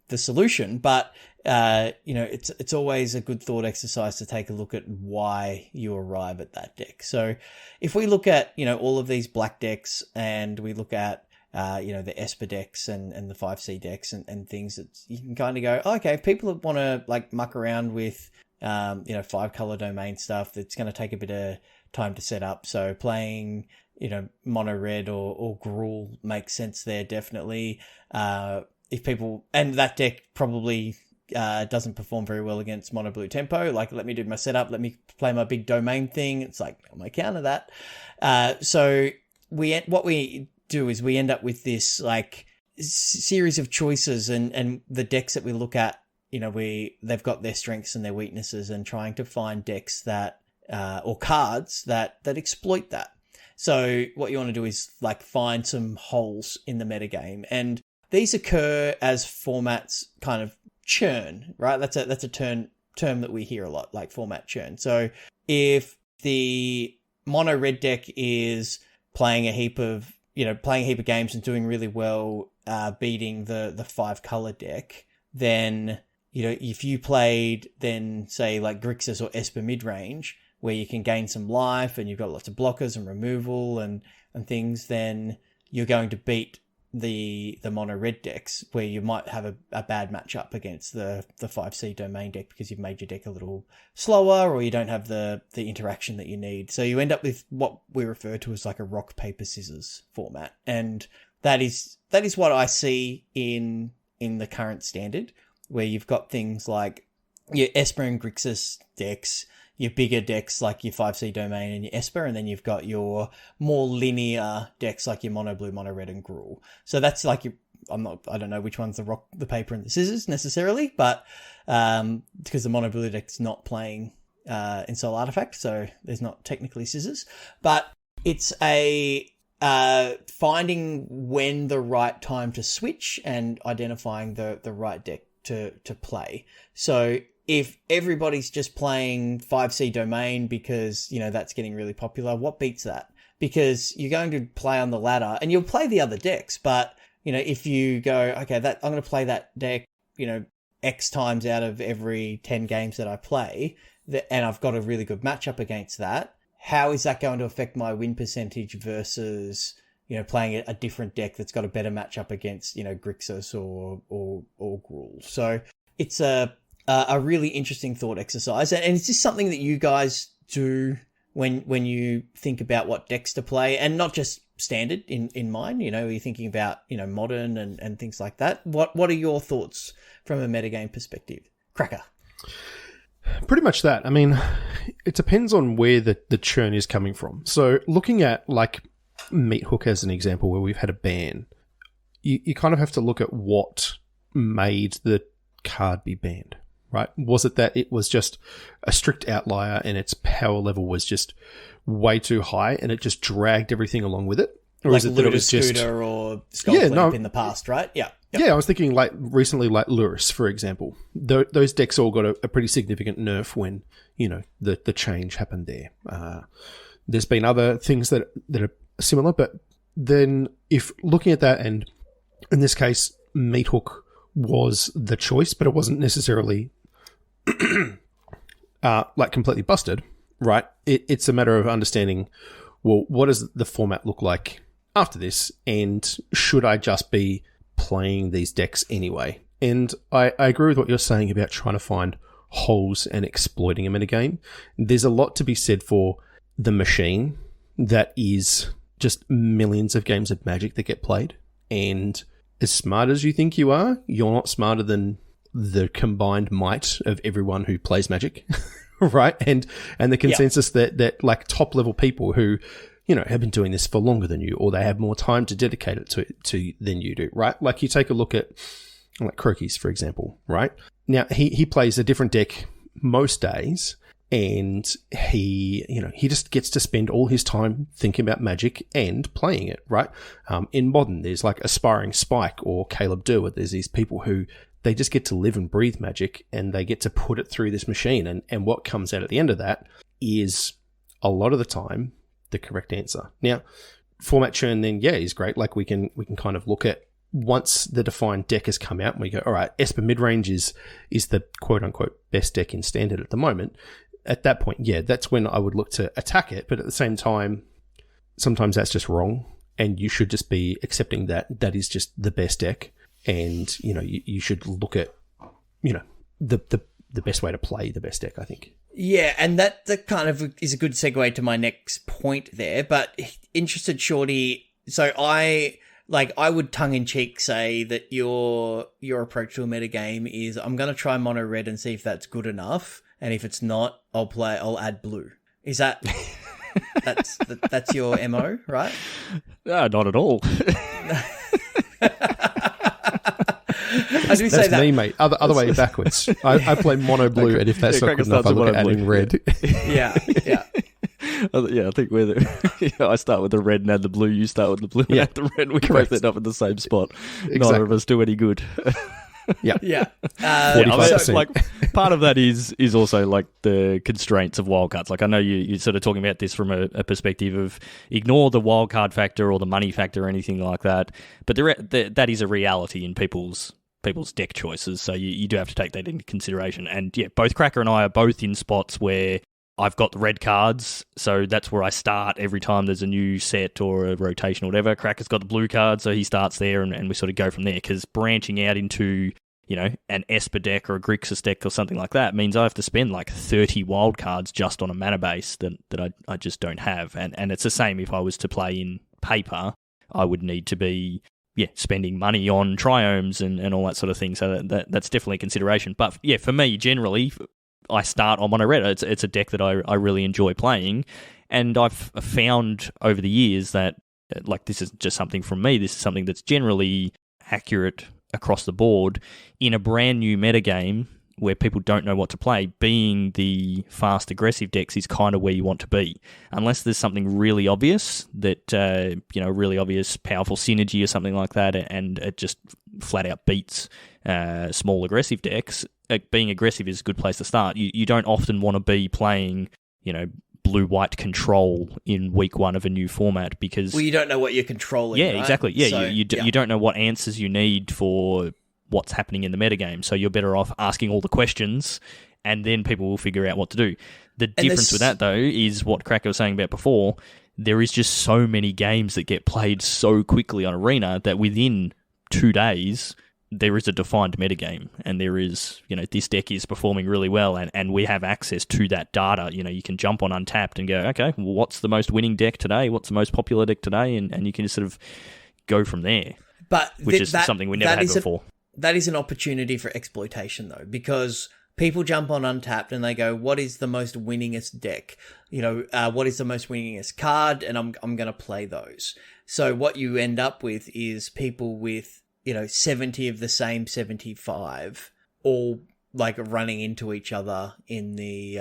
the solution. But it's always a good thought exercise to take a look at why you arrive at that deck. So if we look at all of these black decks and we look at the Esper decks and the 5C decks and things, that you can kind of go, okay, if people want to like muck around with 5-color domain stuff, that's going to take a bit of time to set up. So playing mono red or Gruul makes sense there, definitely. If people, and that deck probably doesn't perform very well against mono blue tempo. Like, let me do my setup, let me play my big domain thing. It's like, I'm going to counter that. So what we do is we end up with this like series of choices, and the decks that we look at, they've got their strengths and their weaknesses, and trying to find decks that or cards that exploit that. So what you want to do is like find some holes in the metagame, and these occur as formats kind of churn, right? That's a term that we hear a lot, like format churn. So if the mono red deck is playing a heap of games and doing really well, beating the 5-color deck, then if you played then say like Grixis or Esper mid-range, where you can gain some life and you've got lots of blockers and removal and things, then you're going to beat the mono red decks, where you might have a bad matchup against the 5C domain deck because you've made your deck a little slower, or you don't have the interaction that you need. So you end up with what we refer to as like a rock, paper, scissors format. And that is what I see in the current standard, where you've got things like your Esper and Grixis decks, your bigger decks like your 5C domain and your Esper, and then you've got your more linear decks like your mono blue, mono red, and Gruul. So that's like I don't know which one's the rock, the paper, and the scissors necessarily, but because the mono blue deck's not playing in Soul Artifact, so there's not technically scissors, but it's a finding when the right time to switch and identifying the right deck to play. So if everybody's just playing 5C domain because, that's getting really popular, what beats that? Because you're going to play on the ladder and you'll play the other decks, but, if you go, okay, I'm going to play that deck, X times out of every 10 games that I play, and I've got a really good matchup against that, how is that going to affect my win percentage versus, playing a different deck that's got a better matchup against, Grixis or Gruul? So it's a really interesting thought exercise. And it's just something that you guys do when you think about what decks to play, and not just standard in mind. You're thinking about, modern and things like that. What are your thoughts from a metagame perspective? Cracker. Pretty much that. I mean, it depends on where the churn is coming from. So looking at like Meathook as an example, where we've had a ban, you kind of have to look at what made the card be banned, right? Was it that it was just a strict outlier and its power level was just way too high and it just dragged everything along with it? Or like is it that it Looter was just... Scooter or Skullclamp in the past, right? Yeah. Yep. Yeah, I was thinking like recently, like Lurrus, for example. Those decks all got a pretty significant nerf when, the change happened there. There's been other things that are similar, but then if looking at that, and in this case, Meathook was the choice, but it wasn't necessarily like completely busted, right? It's a matter of understanding, well, what does the format look like after this, and should I just be playing these decks anyway? And I agree with what you're saying about trying to find holes and exploiting them in a game. There's a lot to be said for the machine that is just millions of games of Magic that get played. And as smart as you think you are, you're not smarter than the combined might of everyone who plays Magic, right? And the consensus that like top level people who, have been doing this for longer than you, or they have more time to dedicate it to than you do, right? Like you take a look at like Crokies, for example, right? Now he plays a different deck most days, and he just gets to spend all his time thinking about Magic and playing it, right? In Modern, there's like Aspiring Spike or Caleb Durwood. There's these people who they just get to live and breathe Magic, and they get to put it through this machine. And what comes out at the end of that is a lot of the time the correct answer. Now, format churn then, is great. Like we can kind of look at once the defined deck has come out and we go, all right, Esper midrange is the quote unquote best deck in standard at the moment. At that point, that's when I would look to attack it. But at the same time, sometimes that's just wrong, and you should just be accepting that is just the best deck. And, you should look at, the best way to play the best deck, I think. Yeah, and that kind of is a good segue to my next point there. But interested, Shorty, so I would tongue-in-cheek say that your approach to a metagame is, I'm going to try mono red and see if that's good enough, and if it's not, I'll add blue. Is that that's your MO, right? No, not at all. I do say that. Me, mate. Other way backwards. I play mono blue, and if that's not good enough, I look at adding red. Yeah. I think I start with the red and add the blue. You start with the blue and add the red. We both end up in the same spot. Exactly. Neither of us do any good. Yeah. Part of that is also like the constraints of wildcards. Like I know you're sort of talking about this from a perspective of ignore the wildcard factor or the money factor or anything like that. But that is a reality in people's deck choices. So you do have to take that into consideration. And both Cracker and I are both in spots where I've got the red cards, so that's where I start every time there's a new set or a rotation or whatever. Cracker's got the blue card, so he starts there, and we sort of go from there, because branching out into, an Esper deck or a Grixis deck or something like that means I have to spend like 30 wild cards just on a mana base that I just don't have. And it's the same if I was to play in paper, I would need to be spending money on triomes and all that sort of thing, so that's definitely a consideration. But for me, generally, I start on mono red. It's a deck that I really enjoy playing, and I've found over the years that, like, this is just something from me, this is something that's generally accurate across the board. In a brand new metagame where people don't know what to play, being the fast aggressive decks is kind of where you want to be. Unless there's something really obvious that, really obvious powerful synergy or something like that, and it just flat out beats small aggressive decks. Being aggressive is a good place to start. You don't often want to be playing, blue-white control in week one of a new format, because... Well, you don't know what you're controlling, Yeah, right? exactly. Yeah, so, you don't know what answers you need for what's happening in the metagame, so you're better off asking all the questions, and then people will figure out what to do. The difference with that, though, is what Cracker was saying about before. There is just so many games that get played so quickly on Arena that within 2 days... there is a defined metagame, and there is, this deck is performing really well, and we have access to that data. You can jump on Untapped and go, okay, well, what's the most winning deck today? What's the most popular deck today? And you can just sort of go from there, which is something we never had before. That is an opportunity for exploitation, though, because people jump on Untapped and they go, what is the most winningest deck? What is the most winningest card? And I'm going to play those. So what you end up with is people with 70 of the same 75, all like running into each other in the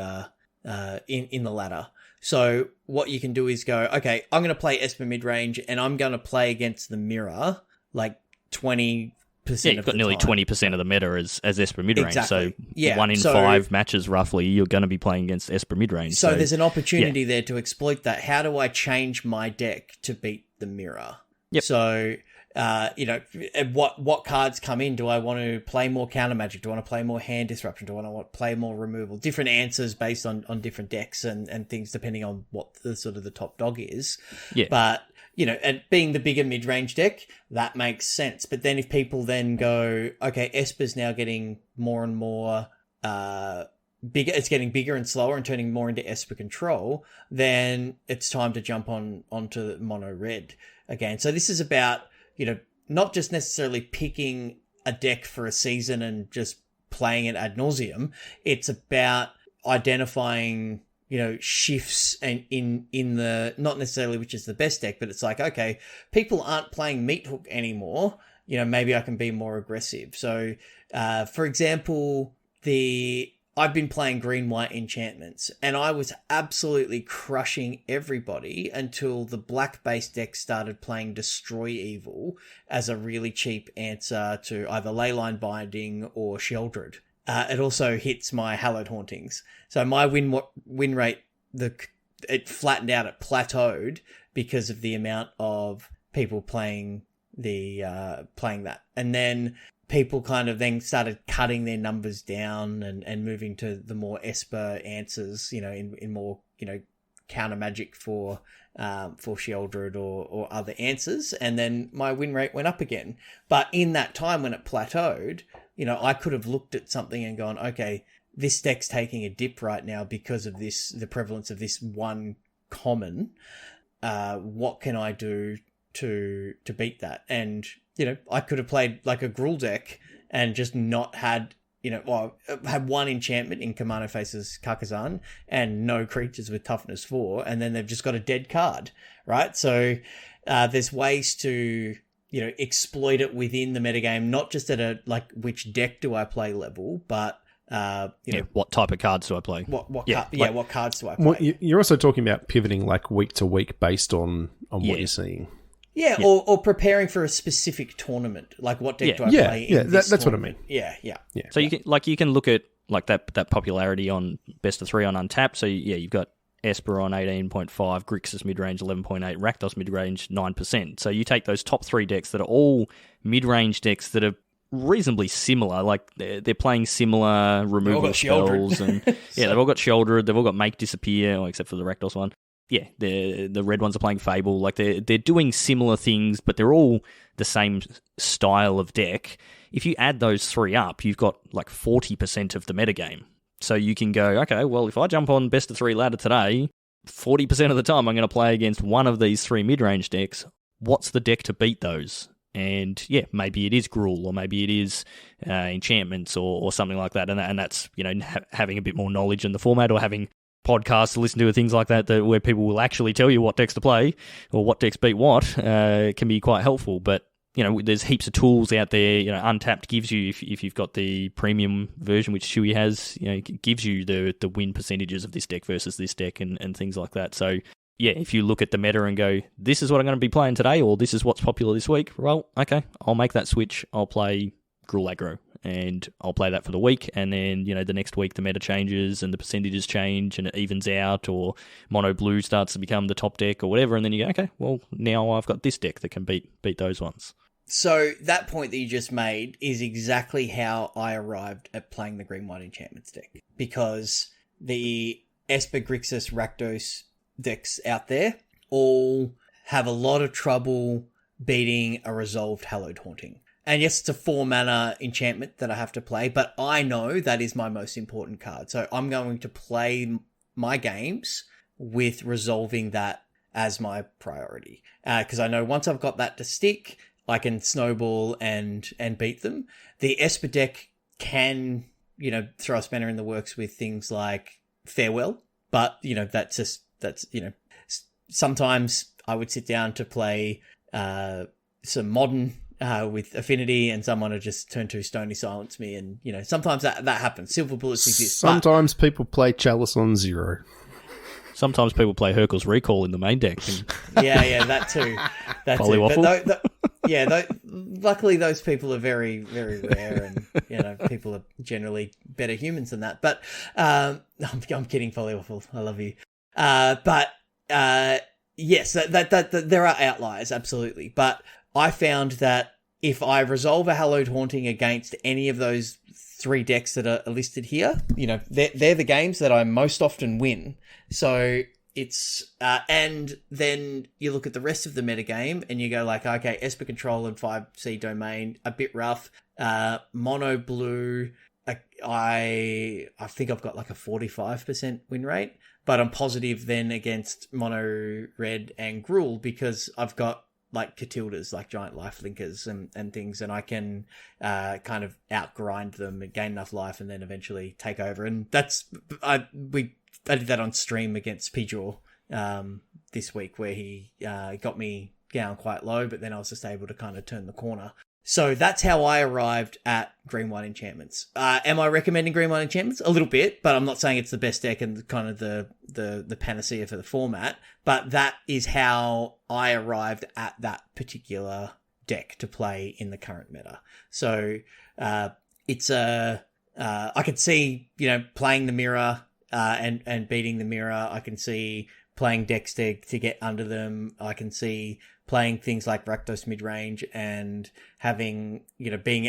in the ladder. So what you can do is go, okay, I'm going to play Esper mid-range and I'm going to play against the mirror like 20% Yeah, you've got nearly 20% of the meta as Esper mid-range. Exactly. So 1 in 5 matches roughly, you're going to be playing against Esper mid-range. So there's an opportunity there to exploit that. How do I change my deck to beat the mirror? Yep. So, what cards come in? Do I want to play more counter magic? Do I want to play more hand disruption? Do I want to play more removal? Different answers based on different decks and things depending on what the sort of the top dog is. Yeah. But, and being the bigger mid-range deck, that makes sense. But then if people then go, okay, Esper's now getting more and more bigger, it's getting bigger and slower and turning more into Esper control, then it's time to jump onto mono red again. So this is about, not just necessarily picking a deck for a season and just playing it ad nauseum. It's about identifying, shifts and in the, not necessarily which is the best deck, but it's like, okay, people aren't playing Meat Hook anymore. Maybe I can be more aggressive. So, for example, I've been playing green-white enchantments, and I was absolutely crushing everybody until the black-based deck started playing Destroy Evil as a really cheap answer to either Leyline Binding or Sheldred. It also hits my Hallowed Hauntings. So my win rate, it flattened out, it plateaued because of the amount of people playing that. And then people kind of then started cutting their numbers down and moving to the more Esper answers, in more, counter magic for Sheldred or other answers. And then my win rate went up again. But in that time when it plateaued, I could have looked at something and gone, okay, this deck's taking a dip right now because of the prevalence of this one common. What can I do to beat that? And I could have played like a Gruul deck and just not had, had one enchantment in Commander Faces Karkazan and no creatures with toughness 4, and then they've just got a dead card, right? So there's ways to, exploit it within the metagame, not just at which deck do I play level, but what type of cards do I play? What cards do I play? Well, you're also talking about pivoting like week to week based on what you're seeing. Yeah, or preparing for a specific tournament. Like, what deck do I play in this that's tournament? what I mean. Yeah. So you can look at like that popularity on best of 3 on Untapped. So you've got Esper on 18.5, Grixis midrange 11.8, Rakdos midrange 9%. So you take those top 3 decks that are all midrange decks that are reasonably similar. Like they're playing similar removal spells, and they've all got Sheldred, they've all got Make Disappear, except for the Rakdos one. Yeah, the red ones are playing Fable. Like they're doing similar things, but they're all the same style of deck. If you add those 3 up, you've got like 40% of the metagame. So you can go, okay, well, if I jump on best of 3 ladder today, 40% of the time I'm going to play against one of these 3 mid-range decks. What's the deck to beat those? And yeah, maybe it is Gruul, or maybe it is enchantments or something like that. And that's having a bit more knowledge in the format, or having podcasts to listen to, things like that where people will actually tell you what decks to play or what decks beat what, can be quite helpful. But there's heaps of tools out there. Untapped gives you, if you've got the premium version, which Chewy has, it gives you the win percentages of this deck versus this deck and things like that. So yeah, if you look at the meta and go, this is what I'm going to be playing today, or this is what's popular this week, well, okay, I'll make that switch. I'll play Gruul aggro, and I'll play that for the week, and then the next week the meta changes and the percentages change and it evens out, or mono blue starts to become the top deck or whatever, and then you go, okay, well, now I've got this deck that can beat those ones. So that point that you just made is exactly how I arrived at playing the green-white enchantments deck, because the Esper, Grixis, Rakdos decks out there all have a lot of trouble beating a resolved Hallowed Haunting. And yes, it's a 4-mana enchantment that I have to play, but I know that is my most important card. So I'm going to play my games with resolving that as my priority. Because I know once I've got that to stick, I can snowball and beat them. The Esper deck can, throw a spanner in the works with things like Farewell, but, sometimes I would sit down to play some modern with Affinity, and someone would just turn to Stony Silence me, and sometimes that happens. Silver bullets exist. Sometimes people play Chalice on 0. Sometimes people play Hercule's Recall in the main deck. And Yeah, that too. That too. Polywaffle. But luckily those people are very, very rare, and people are generally better humans than that. But I'm kidding, Polywaffle. I love you. Yes, that there are outliers, absolutely. But I found that if I resolve a Hallowed Haunting against any of those 3 decks that are listed here, they're the games that I most often win. So it's and then you look at the rest of the metagame and you go like, okay, Esper Control and 5C Domain, a bit rough. Mono Blue, I think I've got like a 45% win rate, but I'm positive then against Mono Red and Gruul because I've got like Catildas, like giant life linkers and things, and I can kind of outgrind them and gain enough life and then eventually take over. And I did that on stream against Pijor this week, where he got me down quite low, but then I was just able to kind of turn the corner. So that's how I arrived at Green White Enchantments. Am I recommending Green White Enchantments? A little bit, but I'm not saying it's the best deck and kind of the panacea for the format. But that is how I arrived at that particular deck to play in the current meta. So it's I could see playing the mirror and beating the mirror. I can see playing decks to get under them. I can see playing things like Rakdos midrange and having, being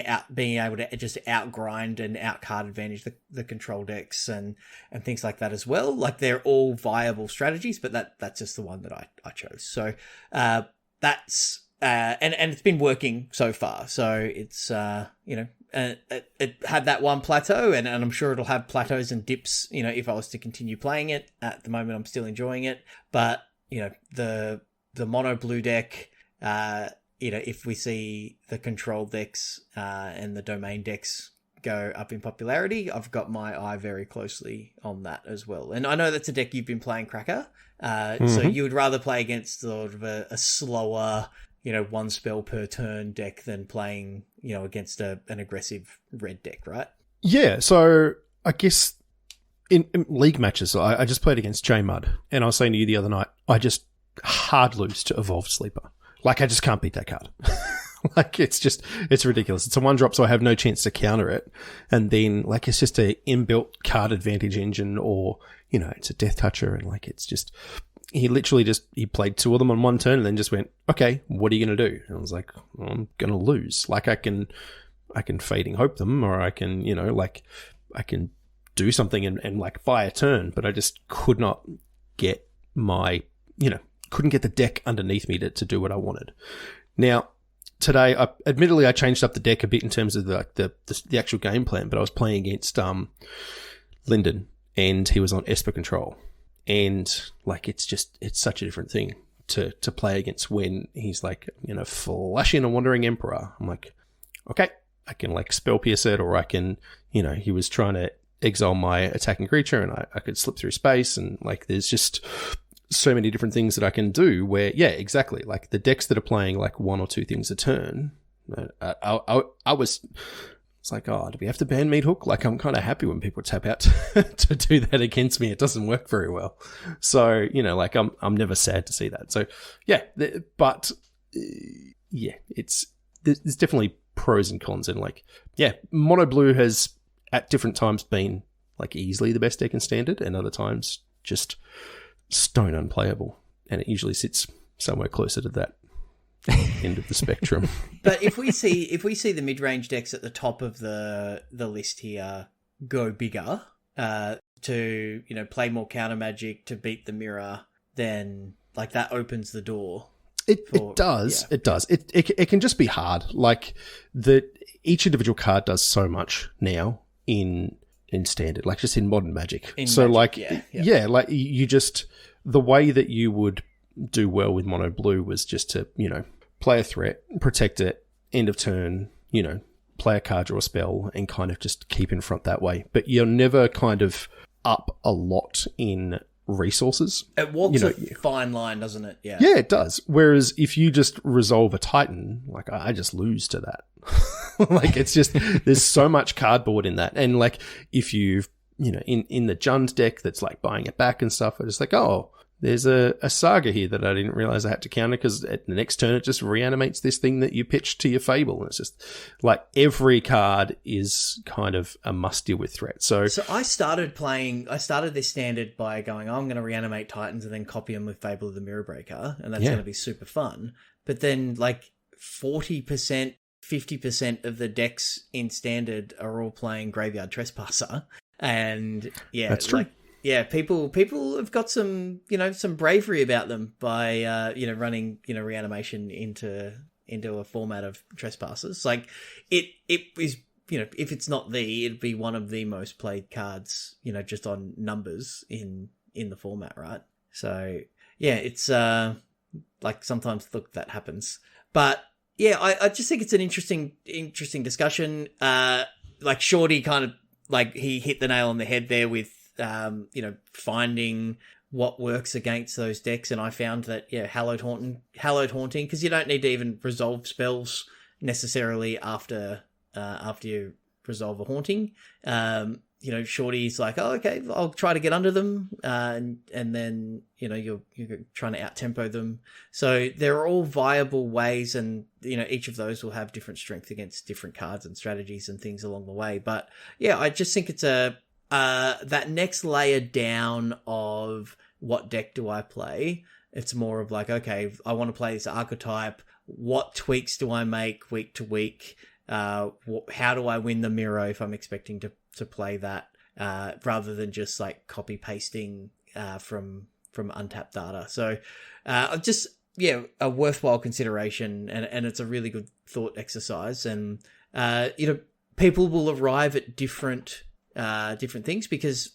able to just outgrind and outcard advantage the control decks and things like that as well. Like, they're all viable strategies, but that's just the one that I chose. So that's and it's been working so far. So it's it had that one plateau, and I'm sure it'll have plateaus and dips, if I was to continue playing it. At the moment, I'm still enjoying it, but the mono blue deck, if we see the control decks and the domain decks go up in popularity, I've got my eye very closely on that as well. And I know that's a deck you've been playing, Cracker. So you would rather play against sort of a slower, one spell per turn deck than playing, against an aggressive red deck, right? Yeah, so I guess in league matches, I just played against J-Mud, and I was saying to you the other night, I just hard lose to Evolved Sleeper. Like, I just can't beat that card. Like, it's ridiculous. It's a 1-drop, so I have no chance to counter it. And then, like, it's just a inbuilt card advantage engine, or, it's a Death Toucher, and, like, it's just... He literally he played 2 of them on one turn and then just went, okay, what are you going to do? And I was like, well, I'm going to lose. Like, I can Fading Hope them, or I can, I can do something and like fire turn, but I just could not get couldn't get the deck underneath me to do what I wanted. Now, today, admittedly, I changed up the deck a bit in terms of the actual game plan, but I was playing against Lyndon, and he was on Esper Control. And like, it's such a different thing to play against when he's like, flash in a Wandering Emperor. I'm like, okay, I can like Spell Pierce it, or I can, he was trying to exile my attacking creature, and I could slip through space, and like, there's just so many different things that I can do where, yeah, exactly. Like, the decks that are playing like 1 or 2 things a turn, I was... It's like, do we have to ban Meat Hook? Like, I'm kind of happy when people tap out to do that against me. It doesn't work very well. So, like, I'm never sad to see that. So, yeah, but yeah, there's definitely pros and cons. And like, yeah, Mono Blue has at different times been like easily the best deck in Standard, and other times just stone unplayable. And it usually sits somewhere closer to that end of the spectrum. But if we see the mid-range decks at the top of the list here go bigger, to play more counter magic to beat the mirror, then like that opens the door. It does. It can just be hard. Like, each individual card does so much now in Standard, like just in Modern Magic. Like you just, the way that you would do well with Mono Blue was just to, play a threat, protect it, end of turn, play a card, draw a spell, and kind of just keep in front that way. But you're never kind of up a lot in resources. It walks a fine line, doesn't it? Yeah. Yeah, it does. Whereas if you just resolve a Titan, like, I just lose to that. Like, it's just, there's so much cardboard in that. And like, if you've in the Jund deck that's like buying it back and stuff, I just like, oh, there's a saga here that I didn't realize I had to counter because at the next turn it just reanimates this thing that you pitched to your Fable. And it's just like every card is kind of a must deal with threat. So I started this standard by going, I'm going to reanimate Titans and then copy them with Fable of the Mirror Breaker, and that's going to be super fun. But then like 40%, 50% of the decks in standard are all playing Graveyard Trespasser. And yeah, that's true. People have got some bravery about them by running reanimation into a format of Trespassers. Like it is, if it's not it'd be one of the most played cards, just on numbers in the format, right? So yeah, it's like sometimes look that happens, but yeah, I just think it's an interesting discussion. Like Shorty kind of like he hit the nail on the head there with finding what works against those decks, and I found that Hallowed Haunting, because you don't need to even resolve spells necessarily after you resolve a haunting. Shorty's like, oh, okay, I'll try to get under them, and then you're trying to out tempo them. So they're all viable ways, and each of those will have different strength against different cards and strategies and things along the way. But yeah, I just think it's that next layer down of what deck do I play. It's more of like, okay, I want to play this archetype. What tweaks do I make week to week? How do I win the Miro if I'm expecting to play that, rather than just like copy pasting from untapped data. So just a worthwhile consideration, and it's a really good thought exercise. And people will arrive at different things, because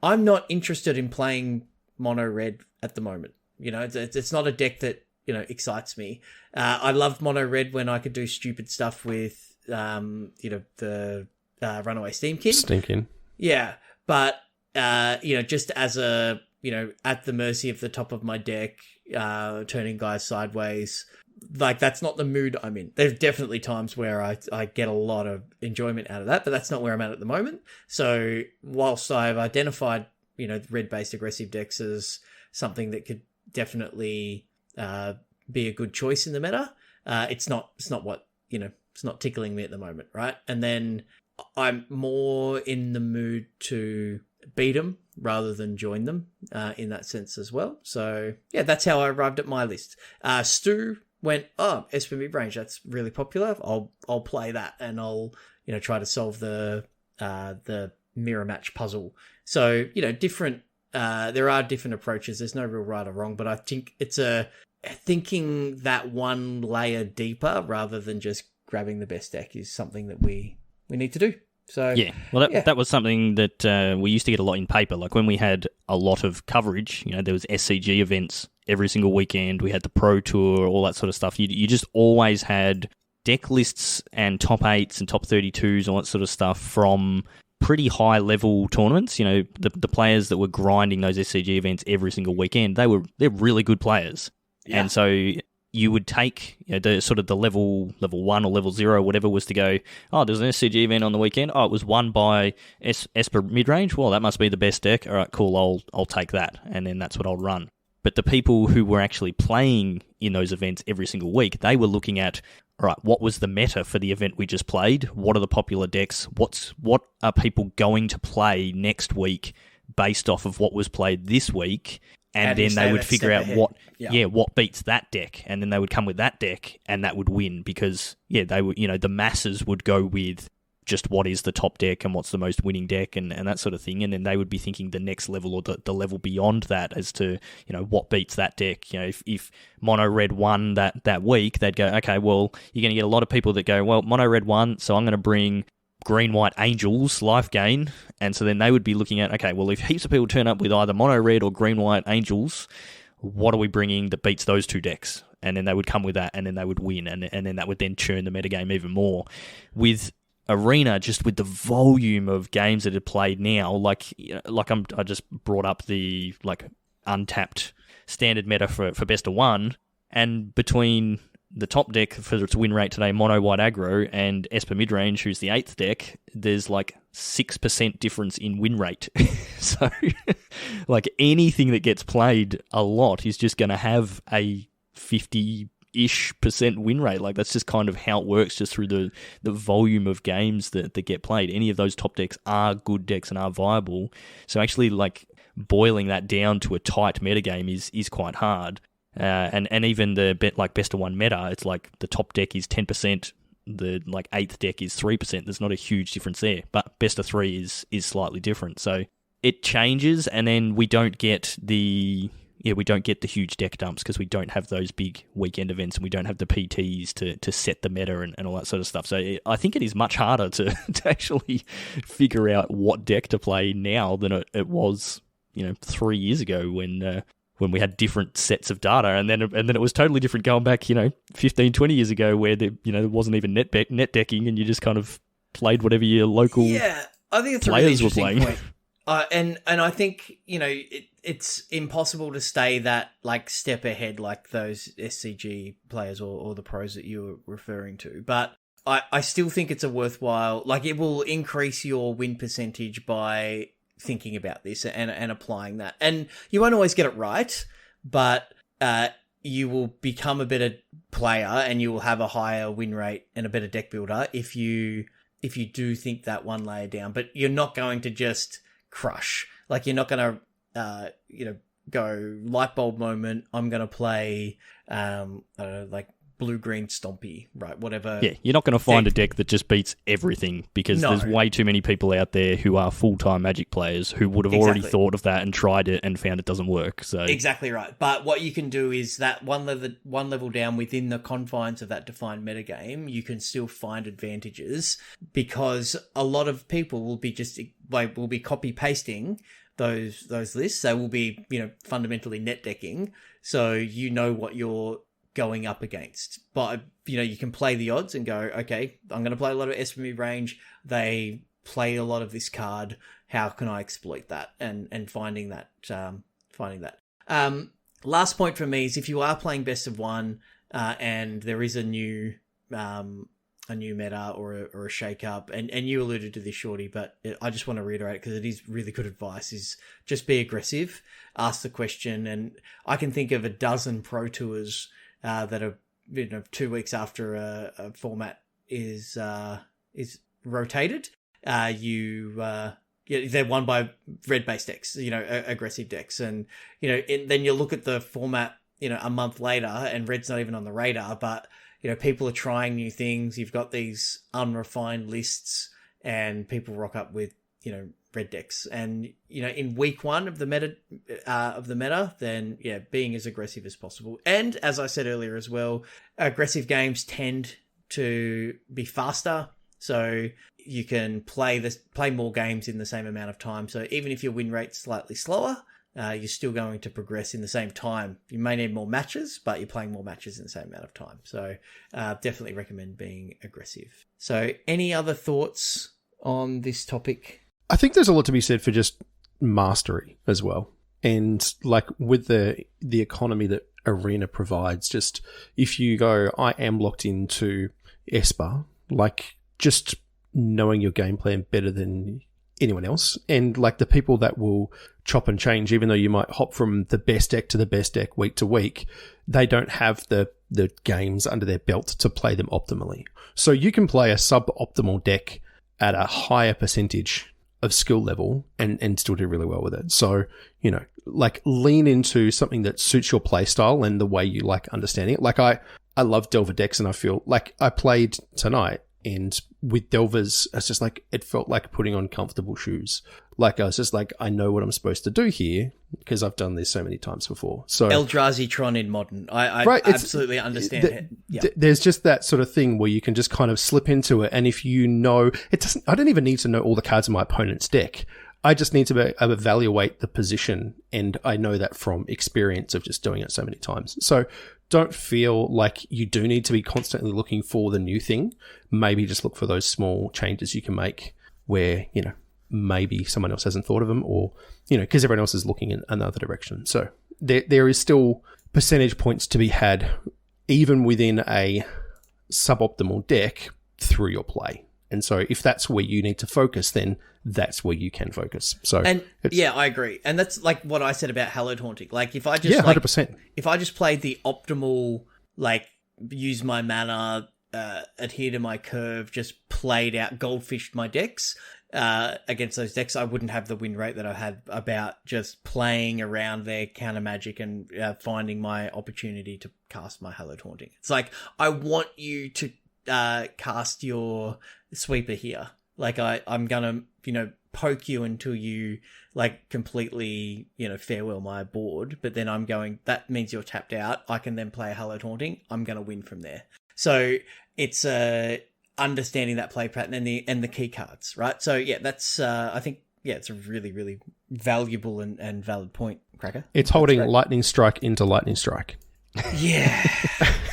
I'm not interested in playing mono red at the moment. It's not a deck that excites me. I loved mono red when I could do stupid stuff with the Runaway Steamkin. Yeah, but just as a at the mercy of the top of my deck, turning guys sideways, like that's not the mood I'm in. There's definitely times where I get a lot of enjoyment out of that, but that's not where I'm at the moment. So whilst I've identified red-based aggressive decks as something that could definitely be a good choice in the meta, it's not what it's not tickling me at the moment, right? And then I'm more in the mood to beat them rather than join them in that sense as well. So yeah, that's how I arrived at my list. Stu went, Esper Midrange, that's really popular. I'll play that, and I'll try to solve the mirror match puzzle. So different. There are different approaches. There's no real right or wrong, but I think it's thinking that one layer deeper rather than just grabbing the best deck is something that we need to do. So yeah, well, that was something that we used to get a lot in paper. Like when we had a lot of coverage, there was SCG events every single weekend. We had the Pro Tour, all that sort of stuff. You just always had deck lists and top 8s and top 32s, all that sort of stuff from pretty high level tournaments. The players that were grinding those SCG events every single weekend, they're really good players. Yeah. And so you would take the sort of the level 1 or level 0, whatever was to go, there's an SCG event on the weekend. It was won by Esper Midrange. Well, that must be the best deck. All right, cool. I'll take that. And then that's what I'll run. But the people who were actually playing in those events every single week, they were looking at, all right, what was the meta for the event we just played? What are the popular decks? What are people going to play next week based off of what was played this week? And then they would figure out what beats that deck, and then they would come with that deck, and that would win, because they would, the masses would go with just what is the top deck and what's the most winning deck and that sort of thing, and then they would be thinking the next level or the level beyond that as to what beats that deck. If mono red won that week, they'd go, okay, well, you're going to get a lot of people that go, well, mono red won, so I'm going to bring green white angels life gain, and so then they would be looking at, okay, well, if heaps of people turn up with either mono red or green white angels, what are we bringing that beats those two decks? And then they would come with that, and then they would win, and then that would then churn the metagame even more. With Arena, just with the volume of games that are played now, I just brought up the untapped standard meta for best of one, and between the top deck for its win rate today, Mono White Aggro, and Esper Midrange, who's the 8th deck, there's like 6% difference in win rate. So, like, anything that gets played a lot is just going to have a 50-ish% win rate. Like, that's just kind of how it works, just through the volume of games that get played. Any of those top decks are good decks and are viable. So actually, like, boiling that down to a tight metagame is quite hard. And even the best of one meta, it's like the top deck is 10%, the like 8th deck is 3%. There's not a huge difference there, but best of 3 is slightly different. So it changes, and then we don't get the huge deck dumps because we don't have those big weekend events, and we don't have the PTs to set the meta and all that sort of stuff. So I think it is much harder to actually figure out what deck to play now than it was 3 years ago when we had different sets of data, and then it was totally different going back 15, 20 years ago, where there wasn't even net decking, and you just kind of played whatever your local I think it's players a really were playing. Point. And I think it's impossible to stay that like step ahead like those SCG players or the pros that you were referring to, but I still think it's a worthwhile, like, it will increase your win percentage by thinking about this and applying that. And you won't always get it right, but you will become a better player and you will have a higher win rate and a better deck builder if you do think that one layer down. But you're not going to just crush. Like, you're not going to go light bulb moment, I'm going to play I don't know, like blue-green stompy, right? Whatever. Yeah, you're not going to find a deck that just beats everything, because there's way too many people out there who are full-time Magic players who would have already thought of that and tried it and found it doesn't work. So exactly right. But what you can do is that one level down within the confines of that defined metagame, you can still find advantages, because a lot of people will be copy-pasting those lists. They will be, fundamentally net decking, so what you're going up against. But you can play the odds and go, okay, I'm going to play a lot of Esper Midrange. They play a lot of this card. How can I exploit that? And finding that. Last point for me is, if you are playing best of one, and there is a new meta or a shake up, and you alluded to this, Shorty, but I just want to reiterate, because it is really good advice, is just be aggressive, ask the question. And I can think of a dozen Pro Tours that are 2 weeks after a format is rotated. They're won by red based decks, aggressive decks, and then you look at the format a month later, and red's not even on the radar, but people are trying new things. You've got these unrefined lists, and people rock up with red decks, and in week one of the meta, then being as aggressive as possible. And as I said earlier as well, aggressive games tend to be faster, so you can play more games in the same amount of time. So even if your win rate's slightly slower, you're still going to progress in the same time. You may need more matches, but you're playing more matches in the same amount of time. So definitely recommend being aggressive. So any other thoughts on this topic? I think there's a lot to be said for just mastery as well. And like with the economy that Arena provides, just if you go, I am locked into Esper, like just knowing your game plan better than anyone else. And like the people that will chop and change, even though you might hop from the best deck to the best deck week to week, they don't have the games under their belt to play them optimally. So you can play a suboptimal deck at a higher percentage of skill level and still do really well with it. So, like lean into something that suits your play style and the way you like understanding it. Like I love Delver decks, and I feel like I played tonight, and with Delvers, it's just like, it felt like putting on comfortable shoes. Like I was just like, I know what I'm supposed to do here because I've done this so many times before. So Eldrazi Tron in Modern. I absolutely understand it. Yeah. There's just that sort of thing where you can just kind of slip into it. And if I don't even need to know all the cards in my opponent's deck. I just need to evaluate the position. And I know that from experience of just doing it so many times. So don't feel like you do need to be constantly looking for the new thing. Maybe just look for those small changes you can make where, maybe someone else hasn't thought of them, or, because everyone else is looking in another direction. So there is still percentage points to be had even within a suboptimal deck, through your play. And so if that's where you need to focus, then that's where you can focus. So and yeah, I agree. And that's like what I said about Hallowed Haunting. Like if I just 100%. If I just played the optimal, like use my mana, adhere to my curve, just played out, goldfished my decks against those decks, I wouldn't have the win rate that I had about just playing around their counter magic and finding my opportunity to cast my Hallowed Haunting. It's like, I want you to cast your sweeper here. Like I'm gonna, poke you until you like completely, farewell my board, but then I'm going, that means you're tapped out. I can then play a Hallowed Haunting. I'm gonna win from there. So it's understanding that play pattern and the key cards, right? So yeah, that's I think it's a really, really valuable and valid point, Cracker. It's holding Lightning Strike into Lightning Strike. Yeah.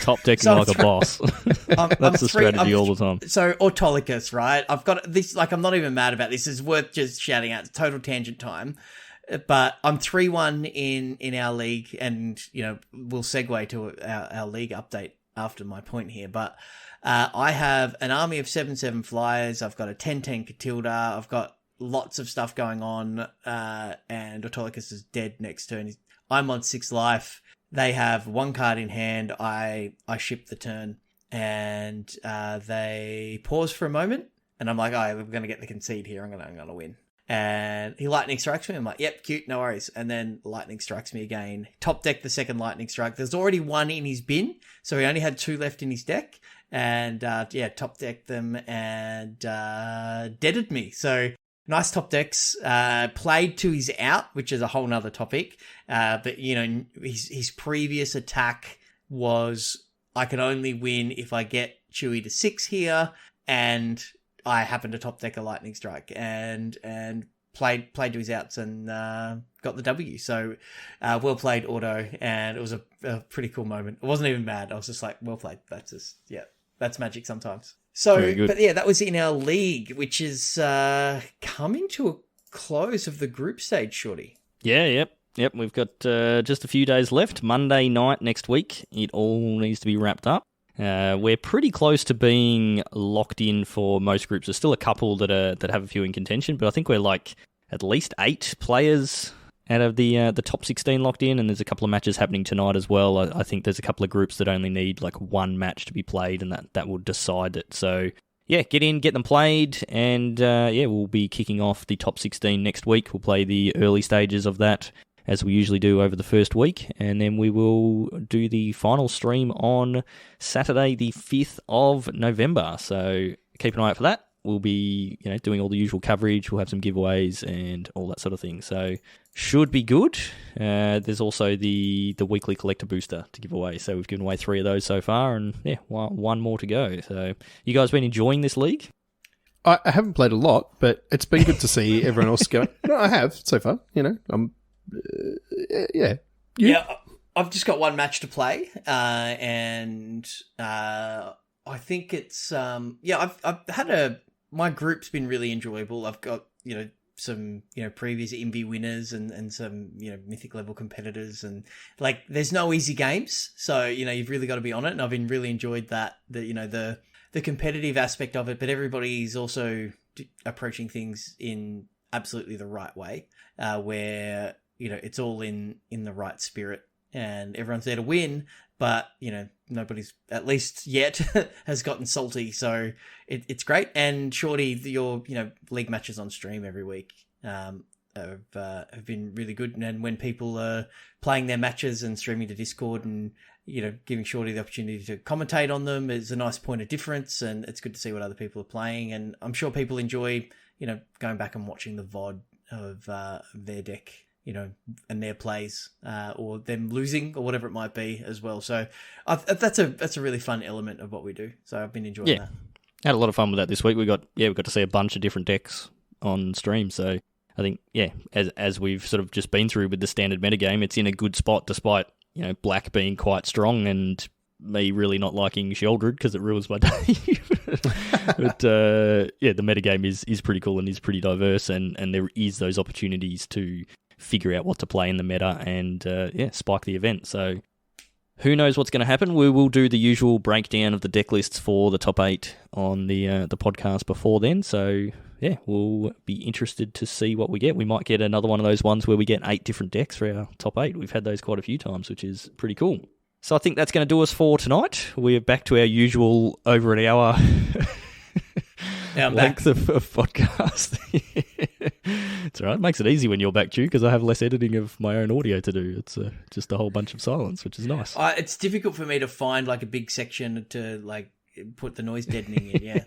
Top decking like a boss. That's the strategy all the time. So Autolycus, right? I've got this, like, I'm not even mad about this. It's worth just shouting out. It's total tangent time. But I'm 3-1 in our league, and, we'll segue to our league update after my point here. But I have an army of 7/7 flyers. I've got a 10/10 Catilda. I've got lots of stuff going on, and Autolycus is dead next turn. I'm on 6 life. They have 1 card in hand. I ship the turn, and they pause for a moment, and I'm like, we're going to get the concede here. I'm going to win. And he lightning strikes me. I'm like, yep, cute, no worries. And then lightning strikes me again. Top deck the second lightning strike. There's already 1 in his bin, so he only had 2 left in his deck. And top decked them and deaded me. So nice top decks. Played to his out, which is a whole nother topic. But his previous attack was, I can only win if I get Chewy to 6 here, and I happen to top deck a lightning strike and played to his outs and got the W. So well played, Auto, and it was a pretty cool moment. I wasn't even mad. I was just like, well played. That's just that's magic sometimes. So, but yeah, that was in our league, which is coming to a close of the group stage, Shorty. Yeah, yep. We've got just a few days left. Monday night next week, it all needs to be wrapped up. We're pretty close to being locked in for most groups. There's still a couple that have a few in contention, but I think we're like at least 8 players out of the top 16 locked in, and there's a couple of matches happening tonight as well. I think there's a couple of groups that only need like 1 match to be played, and that will decide it. So yeah, get in, get them played, and we'll be kicking off the top 16 next week. We'll play the early stages of that, as we usually do over the first week, and then we will do the final stream on Saturday, the 5th of November. So keep an eye out for that. We'll be, doing all the usual coverage. We'll have some giveaways and all that sort of thing. So should be good. There's also the weekly collector booster to give away. So we've given away 3 of those so far, and 1 more to go. So you guys been enjoying this league? I haven't played a lot, but it's been good to see everyone else go. No, I have so far. I'm yeah. Yeah, I've just got 1 match to play, and I think it's I've had my group's been really enjoyable. I've got some previous MV winners and some mythic level competitors, and like there's no easy games, so you've really got to be on it. And I've been really enjoyed that the competitive aspect of it, but everybody's also approaching things in absolutely the right way, where it's all in the right spirit, and everyone's there to win, but nobody's, at least yet, has gotten salty. So it's great. And Shorty, your league matches on stream every week have been really good. And when people are playing their matches and streaming to Discord and giving Shorty the opportunity to commentate on them is a nice point of difference, and it's good to see what other people are playing. And I'm sure people enjoy going back and watching the VOD of their deck, and their plays, or them losing, or whatever it might be as well. So that's a really fun element of what we do. So I've been enjoying that. Had a lot of fun with that this week. We got to see a bunch of different decks on stream. So I think, as we've sort of just been through with the standard metagame, it's in a good spot despite, black being quite strong and me really not liking Sheoldred because it ruins my day. But the metagame is pretty cool and is pretty diverse, and there is those opportunities to figure out what to play in the meta and spike the event. So who knows what's going to happen. We will do the usual breakdown of the deck lists for the top 8 on the podcast before then. So, yeah, we'll be interested to see what we get. We might get another one of those ones where we get 8 different decks for our top 8. We've had those quite a few times, which is pretty cool. So I think that's going to do us for tonight. We're back to our usual over an hour length of podcast. It's all right. It makes it easy when you're back, Chew, because I have less editing of my own audio to do. It's just a whole bunch of silence, which is nice. It's difficult for me to find like a big section to like put the noise deadening in, yeah.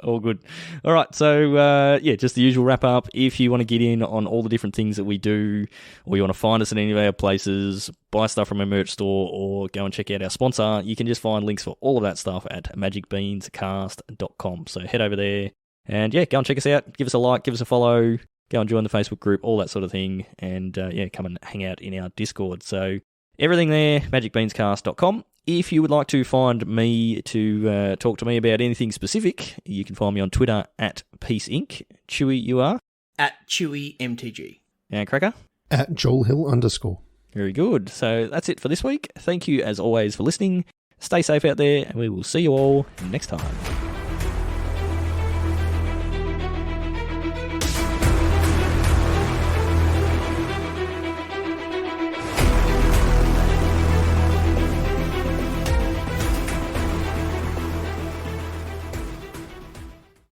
All good. All right, so just the usual wrap up. If you want to get in on all the different things that we do, or you want to find us at any of our places, buy stuff from our merch store, or go and check out our sponsor, you can just find links for all of that stuff at magicbeanscast.com. So head over there and go and check us out. Give us a like, give us a follow, go and join the Facebook group, all that sort of thing, and come and hang out in our Discord. So everything there, magicbeanscast.com. If you would like to find me to talk to me about anything specific, you can find me on Twitter at Peace Inc. Chewy, you are? At Chewy MTG. And Cracker? At Joel Hill _ Very good. So that's it for this week. Thank you, as always, for listening. Stay safe out there, and we will see you all next time.